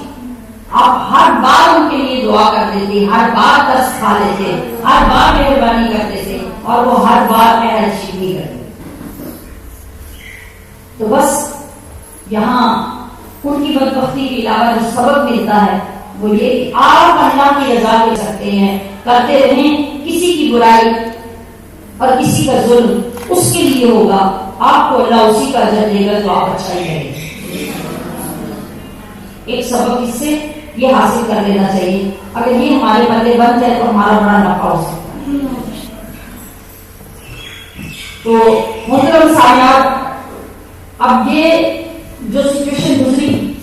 آپ ہر بار ان کے لیے دعا کرتے تھے، ہر بار ترس کھا لیتے، ہر بار مہربانی کرتے تھے اور وہ ہر بار شکنی کرتے. تو بس یہاں ان کی بدبختی کے علاوہ جو سبق ملتا ہے وہ یہ کہ آپ اللہ کی رضا لے سکتے ہیں. کرتے رہیں کسی کی برائی اور کسی کا ظلم اس کے لیے ہوگا، آپ کو اللہ اسی کا اجر دے گا تو آپ اچھا ہی کریں. ایک سبق اس سے یہ حاصل کر لینا چاہیے. اگر یہ ہمارے پلے بن جائے تو ہمارا بڑا نفع ہو سکتا ہے. تو محترم سامعین، اب یہ جو سچویشن گزری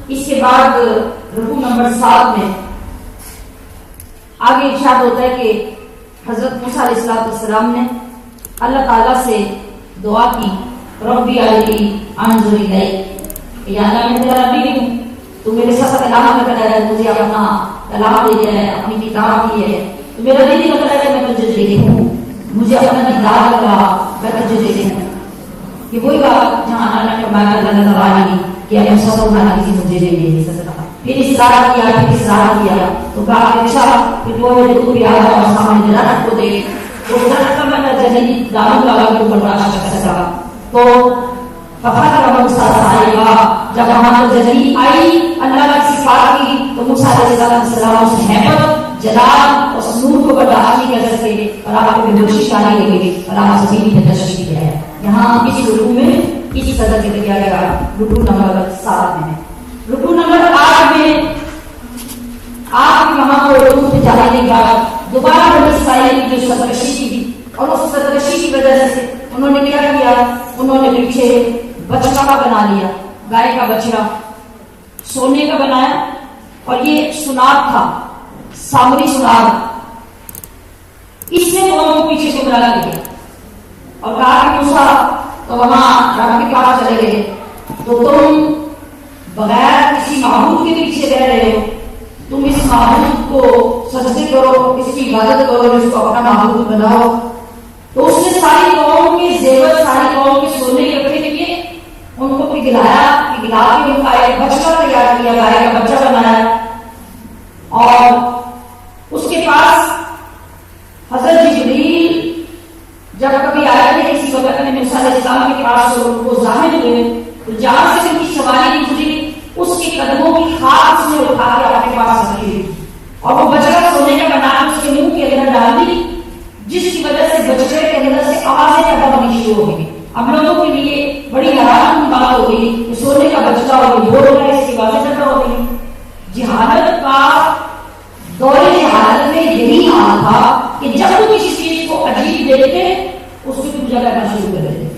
اس کے بعد رکوع نمبر 7 میں آگے ارشاد ہوتا ہے کہ حضرت موسیٰ علیہ السلام نے اللہ تعالیٰ سے دعا کی، ربی ارنی انظر الیک، یا اللہ میں تیرا ربی بھی ہوں، تو میرے ساتھ کلام میں کہتا ہے مجھے اپنا کلام دے دیا ہے، اپنی کتاب دی ہے، تو میرا دل نہیں کہتا ہے میں تجھے دیکھوں، مجھے اپنا دیدار لگ رہا میں تجھے دیکھوں. یہ وہی بات جہاں اللہ نے فرمایا اللہ تعالیٰ کہ اب سب ہونا کسی مجھے دے دے سکتا. پھر اصرار کیا، پھر اصرار کیا تو کہا کہ اچھا پھر وہ تو بھی آیا اور سامنے درخت کو دے، وہ درخت کا میں جنی داروں لگا کے اوپر بڑا کر سکا. تو فخر موسیٰ صاحبہ جب وہاں پر زمین آئی اللہ کی صفات کی تو موسیٰ علیہ السلام اس ہیبت جلال اور نور کو برداشت نہیں کر سکے اور آپ کو بے ہوشی آنے لگے اور آپ زمین پہ تشریف لے آئے. یہاں اس رکوع میں اسی قدر ذکر کیا گیا. رکوع نمبر 7 میں. رکوع نمبر 8 میں آپ وہاں پر رکوع پہ جانے کے بعد دوبارہ بنی اسرائیل کی جو سرکشی تھی اور اس سرکشی کی وجہ سے انہوں نے کیا کیا؟ انہوں نے پیچھے بچڑا بنا لیا, گائے کا بچڑا سونے کا بنایا اور یہ سنار تھا, سامری سنار. اس نے قوم کو پیچھے سے بلا لیا اور کہا کہ موسیٰ تو وہاں رب کے پاس چلے گئے تو تم بغیر کسی معبود کے پیچھے رہ رہے ہو, تم اس معبود کو سجدے کرو, اس کی عبادت کرو, اس کو اپنا معبود بناؤ. تو اس نے ساری قوم کے زیور, ساری قوم کے سونے کے اکٹھے کیے, ان کو پگھلایا, پگھلا کے ان کا ایک بچہ تیار کیا, گائے کا بچہ بنایا. اور اس کے پاس حضرت جبریل جب کبھی آئے تھے کسی وقت میں موسیٰ علیہ السلام کے پاس وہ ظاہر ہوئے تو جہاں سے ان کی سواری گزری اس کے قدموں کی خاک اس نے اٹھا کے آپ کے پاس رکھی ہوئی اور وہ بچڑا سونے کا بنا اس کے منہ کے اندر ڈال دی, جس کی وجہ سے بچڑے کے اندر سے آوازیں پیدا ہونی شروع ہو گئی. ہم لوگوں کے لیے بڑی حیران بات ہو گئی کہ سونے کا بچڑا اور بول رہا ہے, اس کی آوازیں پیدا ہو گئی. جہالت کا دور جہالت میں یہی حال تھا کہ جب وہ کسی چیز کو عجیب دیکھتے اس کی پوجا کرنا شروع کر دیتے.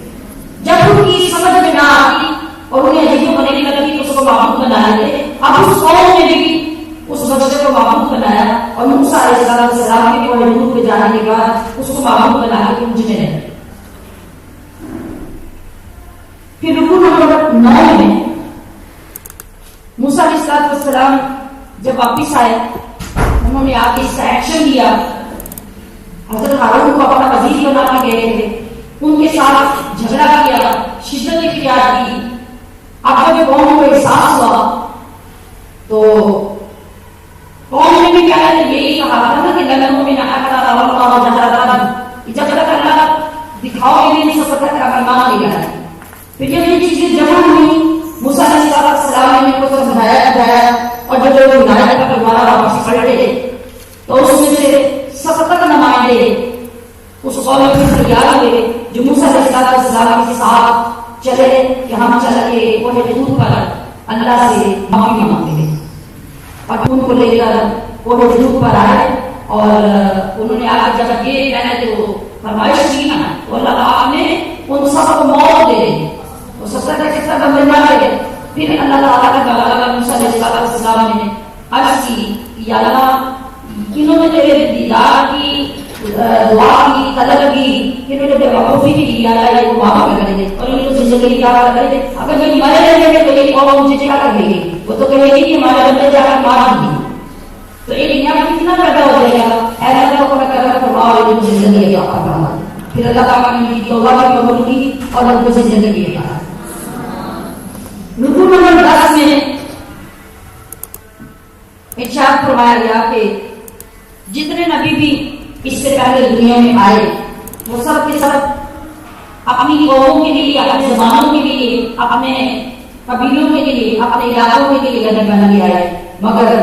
جب ان کی سمجھ میں نہ آتی اور انہیں عجیب بننے لگی تو اس کو معبود بنا لیتے. اب اس قوم نے بھی اس بچے کو معبود بنایا اور موسیٰ علیہ السلام کے کوڑے نور پہ جانے کے بعد اس کو معبود بنا کے پوجنے لگے. پھر رکوع نمبر 9 میں موسیٰ علیہ السلام جب واپس آئے انہوں نے آ کے اس کا ایکشن لیا. حضرت ہارون کو اپنا وزیر بنا کے گئے تھے, ان کے ساتھ جھگڑا کیا, شدت اختیار کی. اب جب قوم کو احساس ہوا تو قوم نے بھی کیا یہی کہا تھا نا کہ لگن میں نہ کرا جب تک اللہ دکھاؤ کے لیے سب تک ایمان لے گیا. پھر جب یہ چیزیں جمع ہوئی موسیٰ علیہ السلام نے ان کو سمجھایا اور جب وہ ہدایت کا دوبارہ واپس پلٹے تو اس میں سے 70 نمائندے اس قوم میں تیار ہوئے جو موسیٰ علیہ السلام کے ساتھ چلے کہ ہم چل کے کوہ طور پر اللہ سے معافی مانگیں گے. اور ان کو لے کر کوہ طور پر آئے اور انہوں نے آ جب یہ کہنا کہ وہ فرمائش کی نا تو اللہ تعالیٰ نے ان سب کو موت دے دی. وہ 70 کے 70 بن جائے. پھر اللہ تعالیٰ کا موسیٰ علیہ السلام نے عرض کی یا اللہ کنہوں نے تیرے دیدار کی دعا کی طلب کی, کنہوں نے تیرے وقوفی کی یا اللہ یہ کو معاف کریں گے اور ان کو زندگی کیا کریں گے. اگر یہ مرے رہیں گے تو یہ قوم مجھے کیا کر گی, وہ تو کہے گی کہ ہمارے بندے جا کر مار دی تو ایک نیا کتنا پیدا ہو جائے گا. اے اللہ کو کر فرماؤ ان کو زندگی عطا فرما. پھر اللہ تعالیٰ نے توبہ کی قبول کی اور ان کو زندگی عطا. رکوع نمبر 10 میں ارشاد فرمایا گیا کہ جتنے نبی بھی اس سے پہلے دنیا میں آئے وہ سب کے سب اپنی قوموں کے لیے, اپنے زبانوں کے لیے, اپنے قبیلوں کے لیے, اپنے علاقوں کے لیے گھر بنا لے آئے. مگر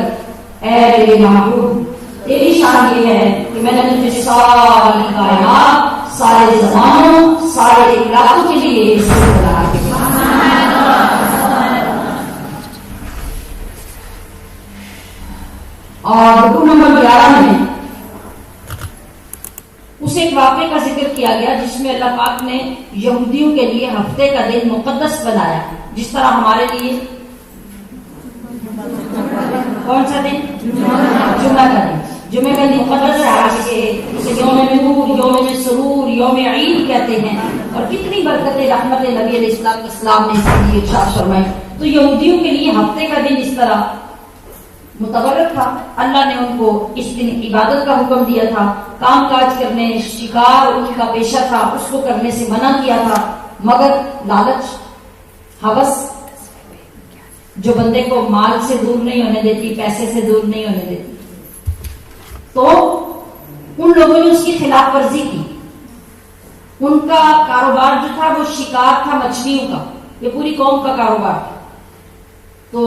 اے میرے محبوب تیری شان یہ ہے کہ میں نے تجھے ساری کائنات, سارے زبانوں, سارے علاقوں کے لیے بنا کے. اور رکوع نمبر 11 میں اس ایک واقعے کا ذکر کیا گیا جس میں اللہ پاک نے یہودیوں کے لیے ہفتے کا دن مقدس بنایا, جس طرح ہمارے لیے کون سا دن؟ جمعہ کا دن. جمعہ کا دن مقدس ہے, اسے یوم نور, یوم سرور, یوم عید کہتے ہیں. اور کتنی برکتیں رحمت نبی علیہ السلام نے اس لیے ارشاد فرمائی. تو یہودیوں کے لیے ہفتے کا دن اس طرح متبرک تھا. اللہ نے ان کو اس دن عبادت کا حکم دیا تھا, کام کاج کرنے, شکار ان کا پیشہ تھا, اس کو کرنے سے منع کیا تھا. مگر لالچ, ہوس جو بندے کو مال سے دور نہیں ہونے دیتی, پیسے سے دور نہیں ہونے دیتی, تو ان لوگوں نے اس کی خلاف ورزی کی. ان کا کاروبار جو تھا وہ شکار تھا, مچھلیوں کا. یہ پوری قوم کا کاروبار تھا. تو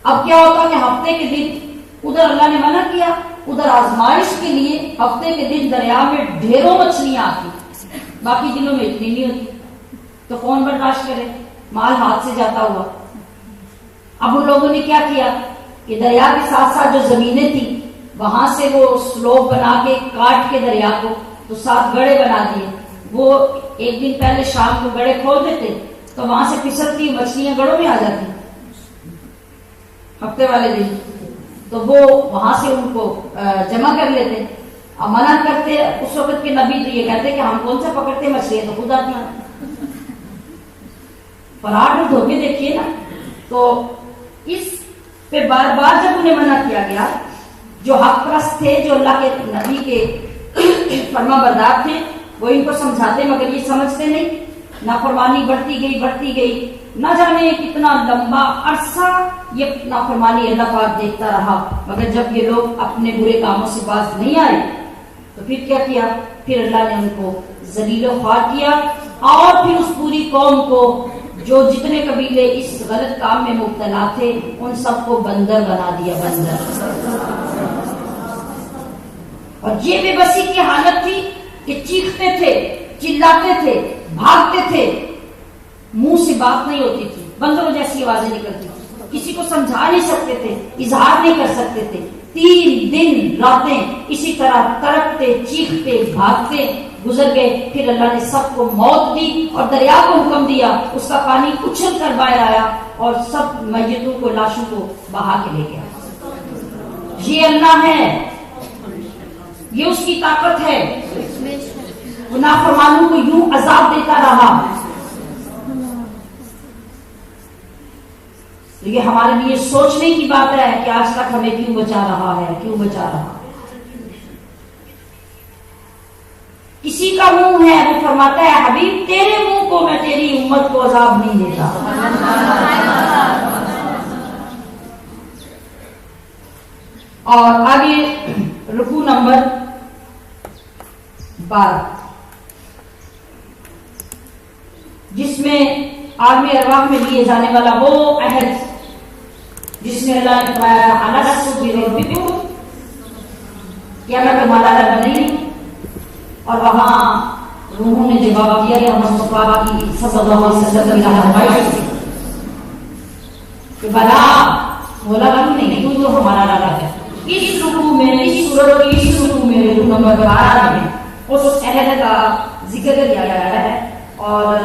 اب کیا ہوتا کہ ہفتے کے دن ادھر اللہ نے منع کیا، ادھر آزمائش کے لیے ہفتے کے دن دریا میں ڈھیروں مچھلیاں آتی، باقی دنوں میں اتنی نہیں ہوتی، تو کون برداشت کرے، مال ہاتھ سے جاتا ہوا۔ اب ان لوگوں نے کیا کیا کہ دریا کے ساتھ ساتھ جو زمینیں تھیں وہاں سے وہ سلوپ بنا کے کاٹ کے دریا کو تو 7 گڑھے بنا دیے۔ وہ ایک دن پہلے شام کو گڑھے کھول دیتے تو وہاں سے پھسلتی مچھلیاں گڑھوں میں آ جاتی ہفتے والے دن، تو وہ وہاں سے ان کو جمع کر لیتے۔ اب منع کرتے اس وقت کے نبی تو یہ کہتے کہ ہم کون سے پکڑتے مچھلیاں تو خود آتی ہیں، فراڈ اور دھوکے دیکھیے نا۔ تو اس پہ بار بار جب انہیں منع کیا گیا، جو حق پرست تھے، جو اللہ کے نبی کے فرما بردار تھے، وہ ان کو سمجھاتے مگر یہ سمجھتے نہیں، نافرمانی بڑھتی گئی، نہ جانے کتنا لمبا عرصہ یہ نافرمانی اللہ پاک دیکھتا رہا، مگر جب یہ لوگ اپنے برے کاموں سے باز نہیں آئے تو پھر کیا کیا، پھر اللہ نے ان کو ذلیل و خوار کیا، اور پھر اس پوری قوم کو جو جتنے قبیلے اس غلط کام میں مبتلا تھے ان سب کو بندر بنا دیا، بندر۔ اور یہ بے بسی کی حالت تھی کہ چیختے تھے، چلاتے تھے، بھاگتے تھے، منہ سے بات نہیں ہوتی تھی، بندروں جیسی آوازیں نکلتی تھی، کسی کو سمجھا نہیں سکتے تھے، اظہار نہیں کر سکتے تھے۔ 3 دن راتیں اسی طرح تڑپتے چیختے بھاگتے گزر گئے، پھر اللہ نے سب کو موت دی اور دریا کو حکم دیا، اس کا پانی اچھل کر باہر آیا اور سب میتوں کو، لاشوں کو بہا کے لے گیا۔ یہ اللہ ہے، یہ اس کی طاقت ہے، وہ نافرمانوں کو یوں عذاب دیتا رہا۔ تو یہ ہمارے لیے سوچنے کی بات ہے کہ آج تک ہمیں کیوں بچا رہا ہے، کیوں بچا رہا ہے۔ کسی کا منہ ہے وہ فرماتا ہے حبیب تیرے منہ کو میں تیری امت کو عذاب نہیں دیتا۔ اور آگے رکوع نمبر 12 جس میں عالم ارواح میں لیے جانے والا وہ عہد جس میں اللہ نے فرمایا الست بربکم، کیا میں تمہارا رب نہیں؟ اور وہاں روحوں نے جواب دیا کہ مصطفیٰ کی صلی اللہ علیہ وسلم کی رہنمائی سے کہ بلا بولا رب نہیں، تو ہمارا رب ہے۔ اس رکوع میں، اس سورت کی اس رکوع میں رکوع نمبر 12 میں اس عہد کا ذکر کیا گیا ہے، اور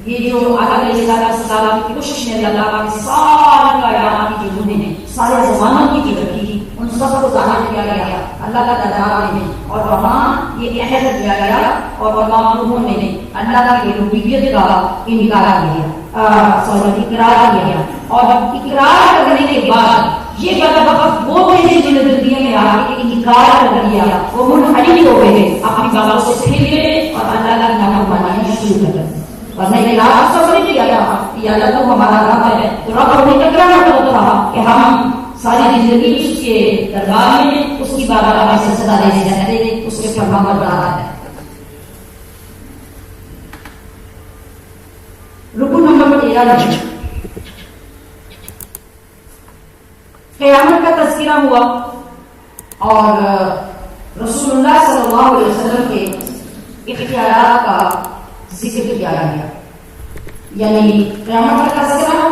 یہ جو آقا علیہ السلام کی کوشش میں اللہ تعالیٰ کے سارے کائنات کی جو ہیں، سارے زمانوں کی جو رکھی ان سب کو ظاہر کیا گیا اللہ کا دربار میں، اور وہاں یہ عہد دیا گیا اور وہاں انہوں نے اللہ کی ربوبیت کا انکار کیا، اقرار کیا، اور اقرار کرنے کے بعد یہ وقت وہ تھے جن زندگی میں آ کے انکار کر دیا، وہ منحرف ہو گئے، اپنی باتوں سے پھر گئے اور اللہ کا نام بنانا شروع کر دیا۔ ورنہ یہ راز سب نہیں کیا تھا کہ اللہ تو ہمارا رب ہے، تو رب ہمیں ٹکرانا پڑتا تھا کہ ہم ساری زندگی اس کے دربار میں اس کی بارگاہ سے صدا دیتے رہتے تھے، اس کے فرما بردار ہے۔ رکوع نمبر 13 قیامت کا تذکرہ ہوا اور رسول اللہ صلی اللہ علیہ وسلم کے اختیارات کا ذکر کیا گیا، یعنی قیامت کا تذکرہ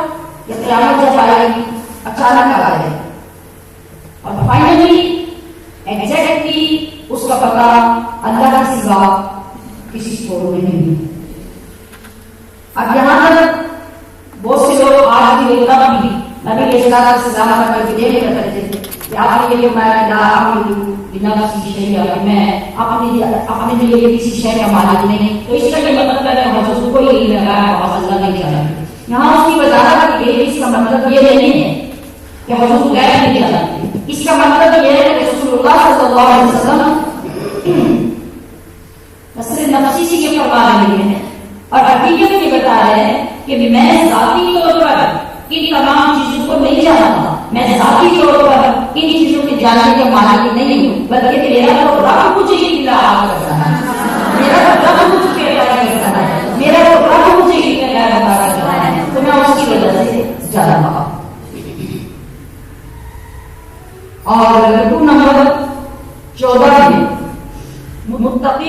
یا قیامت جب آئے گی اچانک آ جائے، اور فائنلی ایگزیکٹلی اس کا پتہ اللہ کا سوا کسی کو نہیں۔ اب یہاں پر بہت سے لوگ آج بھی بھی نبی علیہ السلام کا دیکھ کرتے تھے کہ آپ کے لیے میں اپنے لیے کسی شے کا مالک نہیں، تو اس کا یہ مطلب ہے حضور کو یہی لگا ہے اور اللہ نہیں جانا۔ یہاں اس کی وضاحت کی گئی، اس کا مطلب یہ نہیں ہے کہ حضور غیب نہیں جانتے، اس کا مطلب یہ ہے کہ رسول اللہ صلی اللہ علیہ وسلم نصر نفسی سے یہ فرما رہے ہیں اور حقیقت یہ بتا رہے ہیں کہ میں ذاتی طور پر ان تمام چیزوں کو نہیں جانتا، میں ذاتی طور پر ان چیزوں کے جاننے کا مالک نہیں ہوں، بلکہ میرا رب مجھے اطلاع کرتا ہے، میرا رب مجھے کرتا ہے، میرا رب مجھے اطلاع کرتا ہے، تو میں اس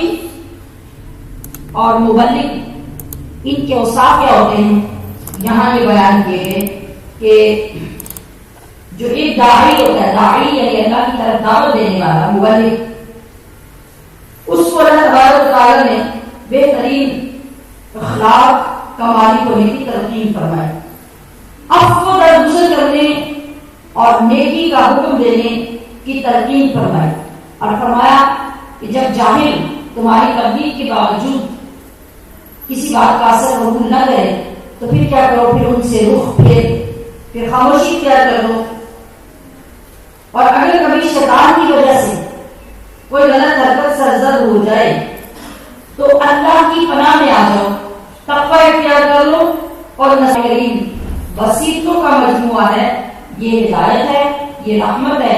مبشرین اور مبلغ، ان کے اوصاف کیا ہوتے ہیں یہاں یہ بیان کیے گئے کہ جو ایک داعی ہوتا ہے، داعی یعنی اللہ کی طرف دعوت دینے والا، مبلغ، اس کو اللہ تبارک و تعالیٰ نے بہترین اخلاق کا مالک ہونے کی تلقین فرمائی، عفو درگزر کرنے اور نیکی کا حکم دینے کی تلقین فرمائی، اور فرمایا کہ جب جاہل تمہاری تبلیغ کے باوجود کسی بات کا اثر قبول نہ کرے تو پھر کیا کرو، پھر ان سے رخ پھر خاموشی اختیار کر دو، اور اگر کبھی شیطان کی وجہ سے کوئی غلط حرکت سرزد ہو جائے تو اللہ کی پناہ میں آ جاؤ، تقوی اختیار کر لو، اور نصیحت وسیلتوں کا مجموعہ ہے، یہ ہدایت ہے، یہ رحمت ہے،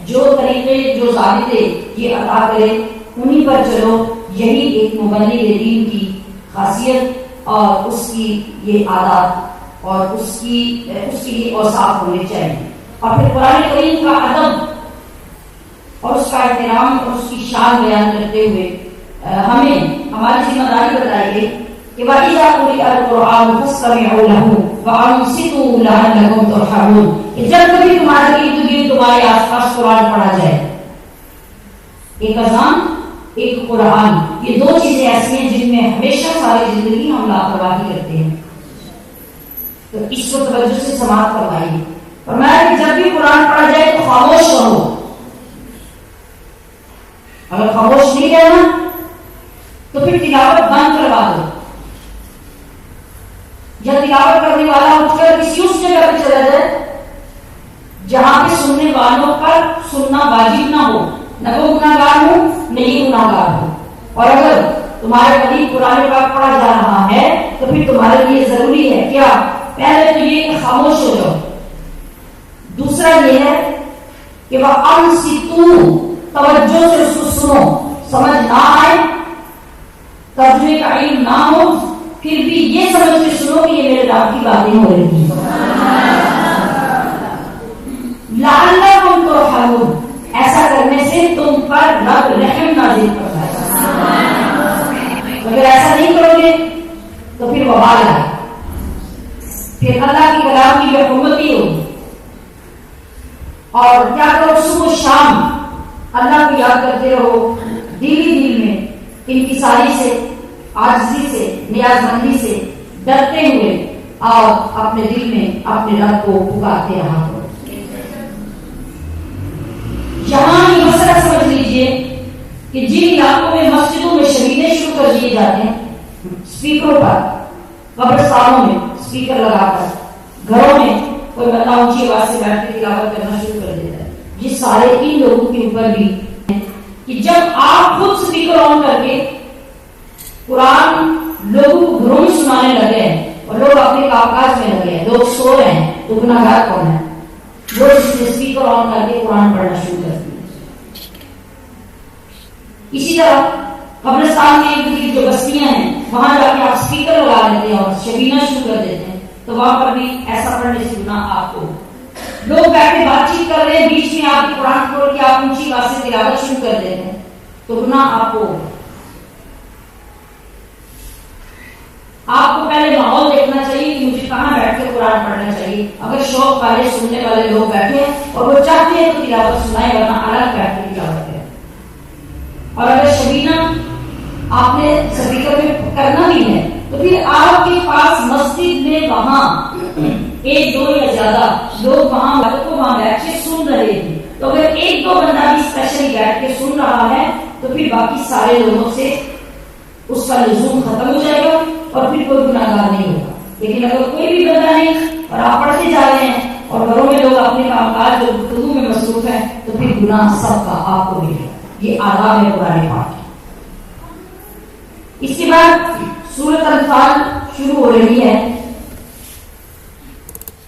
جو طریقے جو ضابطے یہ عطا کرے انہی پر چلو، یہی ایک مبلغ دین کی خاصیت اور اس کی یہ عادات اور اس کی یہ اوصاف ہونے چاہیے۔ اور پھر قرآن کریم کا ادب اور اس کا احترام اور اس کی شان بیان کرتے ہوئے ہمیں ہماری ذمہ داری بتائی گئی کہ وَإِذَا قُرِئَ الْقُرْآنُ فَاسْتَمِعُوا لَهُ وَأَنصِتُوا لَعَلَّكُمْ تُرْحَمُونَ، کہ جب کبھی تمہارے ارد گرد تمہارے آس پاس قرآن پڑھا جائے، ایک اذان ایک قرآن، یہ دو چیزیں ایسی ہیں جن میں ہمیشہ ساری زندگی ہم لاپرواہی کرتے ہیں، تو اس کو توجہ سے سماعت فرمائیے۔ فرمایا کہ جب بھی قرآن پڑھا جائے تو خاموش رہو، اگر خاموش نہیں رہنا تو پھر تلاوت بند کروا دو، یا تلاوت کرنے والا اٹھ کر کسی اس جگہ پہ چلا جائے جہاں پہ سننے والوں پر سننا واجب نہ ہو، نہ وہ گناہگار ہو نہ یہ گناہگار ہو، اور اگر تمہارے قریب قرآن پاک پڑھا جا رہا ہے تو پھر تمہارے لیے ضروری ہے کیا؟ پہلے تو یہ کہ خاموش ہو جاؤ، دوسرا یہ ہے کہ وَأَنصِتُوا، توجہ سے اس کو سنو، سمجھ نہ آئے، ترجمے کا علم نہ ہو، پھر بھی یہ سمجھ کے سنو کہ یہ میرے رب کی باتیں ہو رہی ہیں، لعلکم ترحمون، ایسا کرنے سے تم پر رب رحم نازل کرتا ہے، اگر ایسا نہیں کرو گے تو پھر وبال ہے، پھر اللہ کی کلام کی بے حرمتی ہوگی، اور کیا کرو صبح و شام اللہ کو یاد کرتے رہو، دل میں انکساری سے، عاجزی سے، نیاز مندی سے ڈرتے ہوئے، اور اپنے دل میں اپنے رب کو پکارتے رہا کرو۔ یہاں یہ مسئلہ سمجھ لیجئے کہ جن علاقوں میں مسجدوں میں شریعتیں شروع کر دیے جاتے ہیں، اسپیکروں پر، قبرستانوں میں اسپیکر لگا کر، گھروں میں کوئی بندہ اونچی آواز سے بیٹھ کے تلاوت کرنا شروع کر دیتا ہے، یہ سارے ان لوگوں کے اوپر بھی کہ جب آپ خود اسپیکر آن کر کے قرآن لوگوں کو گھروں میں سنانے لگے ہیں اور لوگ اپنے کاج میں لگے ہیں، لوگ سو رہے ہیں، تو گناہگار کون ہے؟ وہ جس نے اسپیکر آن کر کے قرآن پڑھنا شروع کر دیا۔ اسی طرح قبرستان میں ایک جو بستیاں ہیں وہاں جا کے آپ اسپیکر لگا دیتے ہیں اور شبینہ شروع کر دیتے ہیں، تو وہاں پر بھی ایسا پڑھنے سے گناہ آپ کو، لوگ بیٹھے بات چیت کر رہے ہیں، بیچ میں آپ قرآن کھول کے آپ اونچی آواز سے تلاوت شروع کر دیتے ہیں، تو گناہ آپ کو پہلے ماحول دیکھنا چاہیے کہ مجھے کہاں بیٹھ کے قرآن پڑھنا چاہیے، اگر شوق والے سننے والے لوگ بیٹھے اور وہ چاہتے ہیں تو تلاوت سنائے، ورنہ الگ بیٹھ کے تلاوت کریں۔ اور اگر شبینہ آپ نے اسپیکر میں کرنا بھی ہے تو پھر آپ کے پاس مسجد میں وہاں ایک دو یا زیادہ لوگ وہاں بیٹھ کے سن رہے ہیں، تو اگر ایک دو بندہ بھی اسپیشلی بیٹھ کے سن رہا ہے تو پھر باقی سارے لوگوں سے اس کا لزوم ختم ہو جائے گا اور پھر کوئی گناہگار نہیں ہوگا۔ لیکن اگر کوئی بھی بندہ نہیں اور آپ پڑھتے جا رہے ہیں اور گھروں میں لوگ اپنے کام کاج جو گفتگو میں مصروف ہیں تو پھر گناہ سب کا آپ کو ملے گا۔ یہ آداب ہے قرآن پاک۔ اس کے بعد سورۃ الانفال شروع ہو رہی ہے۔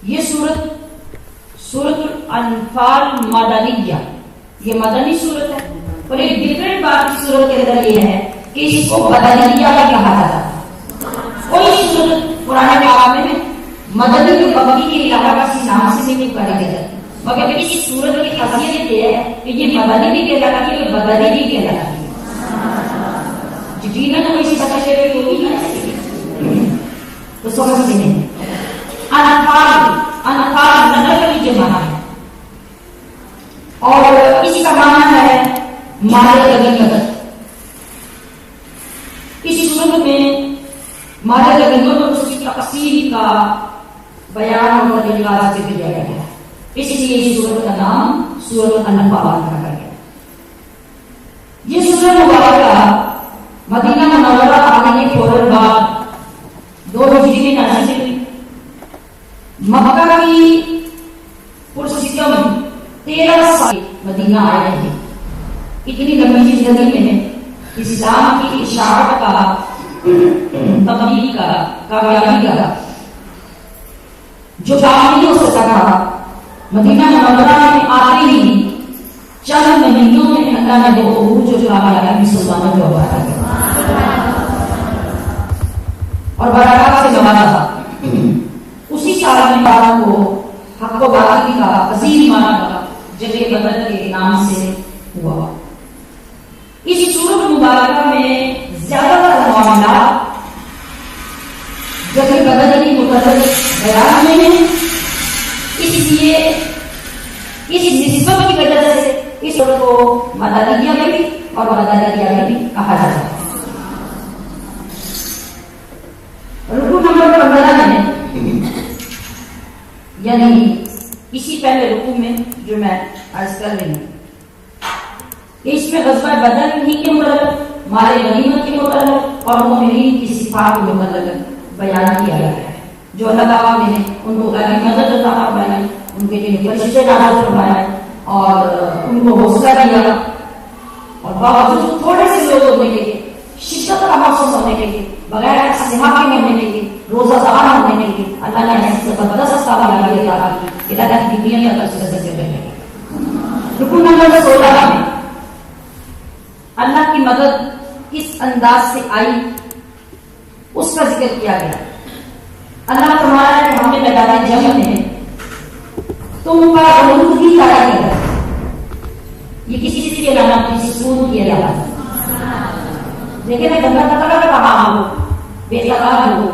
یہ سورۃ الانفال مدنیہ، یہ مدنی سورت ہے، اور ایک ڈفرینٹ بات کی سورت کے اندر یہ ہے کہ اس کو مدنیہ کا کہا جاتا ہے۔ کوئی سورت قرآن پاک میں مدنی کے بقی کے علاوہ کسی نام سے نہیں پڑھا گیا جاتا، مگر اس سورت کی خاصیت یہ ہے کہ یہ مدنی بھی کہلاتی ہے اور بدنی بھی کہلاتی ہے۔ جینا تو کسی سکا شیر کو بھی تو سمجھ نہیں انفال نظر کی جمع ہے اور اسی کا معنی ہے مال غنیمت. اسی صورت میں مال غنیمت اور اس کی تقسیم کا بیان اور طریقہ ذکر کیا گیا ہے. اس لیے اس سورت کا نام سورت الانفال رکھا گیا. یہ سورت مبارکہ مدینہ منورہ آنے کے فوراً بعد 2 ہجری میں نازل ہوئی. مکہ کی پرستم 13 سال مدینہ آئے ہیں. اتنی لمبی زندگی میں اسلام کی اشاعت کا تبلیغ کا کامیابی کا جو کام نہیں ہو سکتا تھا مدینہ منورہ میں آتے ہی چند مہینوں میں اللہ نے وہ عروج جو کامیابی مسلمانوں کو عطا کیا اور برکات سے نوازا. اسی سال میں 12 کو حق و باطل کا عظیم معرکہ جنگ بدر کے نام سے ہوا. اس سورت مبارکہ میں زیادہ تر معاملات جنگ بدر کی متعلق بیان میں ہیں. اس لیے اس نسبت کی وجہ سے اس سورت کو مدنیہ میں بھی اور مدنیہ میں بھی کہا جاتا ہے. رکوع نمبر 15 میں یعنی اسی پہلے رکوع میں جو میں عرض کر رہی ہوں اس میں غزوہ بدر ہی کے متعلق مال غنیمت کے متعلق اور مومنین کی صفات کے متعلق بیان کیا گیا ہے جو اللہ تعالیٰ نے ان کو غنیمت عطا فرمائی, ان کے لیے فرشتے نازل فرمائے اور ان کو حوصلہ دیا اور باوجود تھوڑے سے لوگ ہونے کے لیے شدت کا محسوس ہونے کے لیے بغیر استحاق کے ہونے کے لیے روزہ دار ہونے کے لیے اللہ نے زبردست کامیابی عطا کی کہ اللہ کی دنیا میں اللہ سے ذکر ہے. رکوع نمبر 16 میں اللہ کی مدد کس انداز سے آئی اس کا ذکر کیا گیا. اللہ فرمایا ہے کہ ہم نے میدان جنگ میں تم پر غرور کی طرح کیا. یہ کسی چیز کے علاوہ کسی سکون کی علاوہ لیکن بندہ کا طرح کہاں ہو بے قرار ہو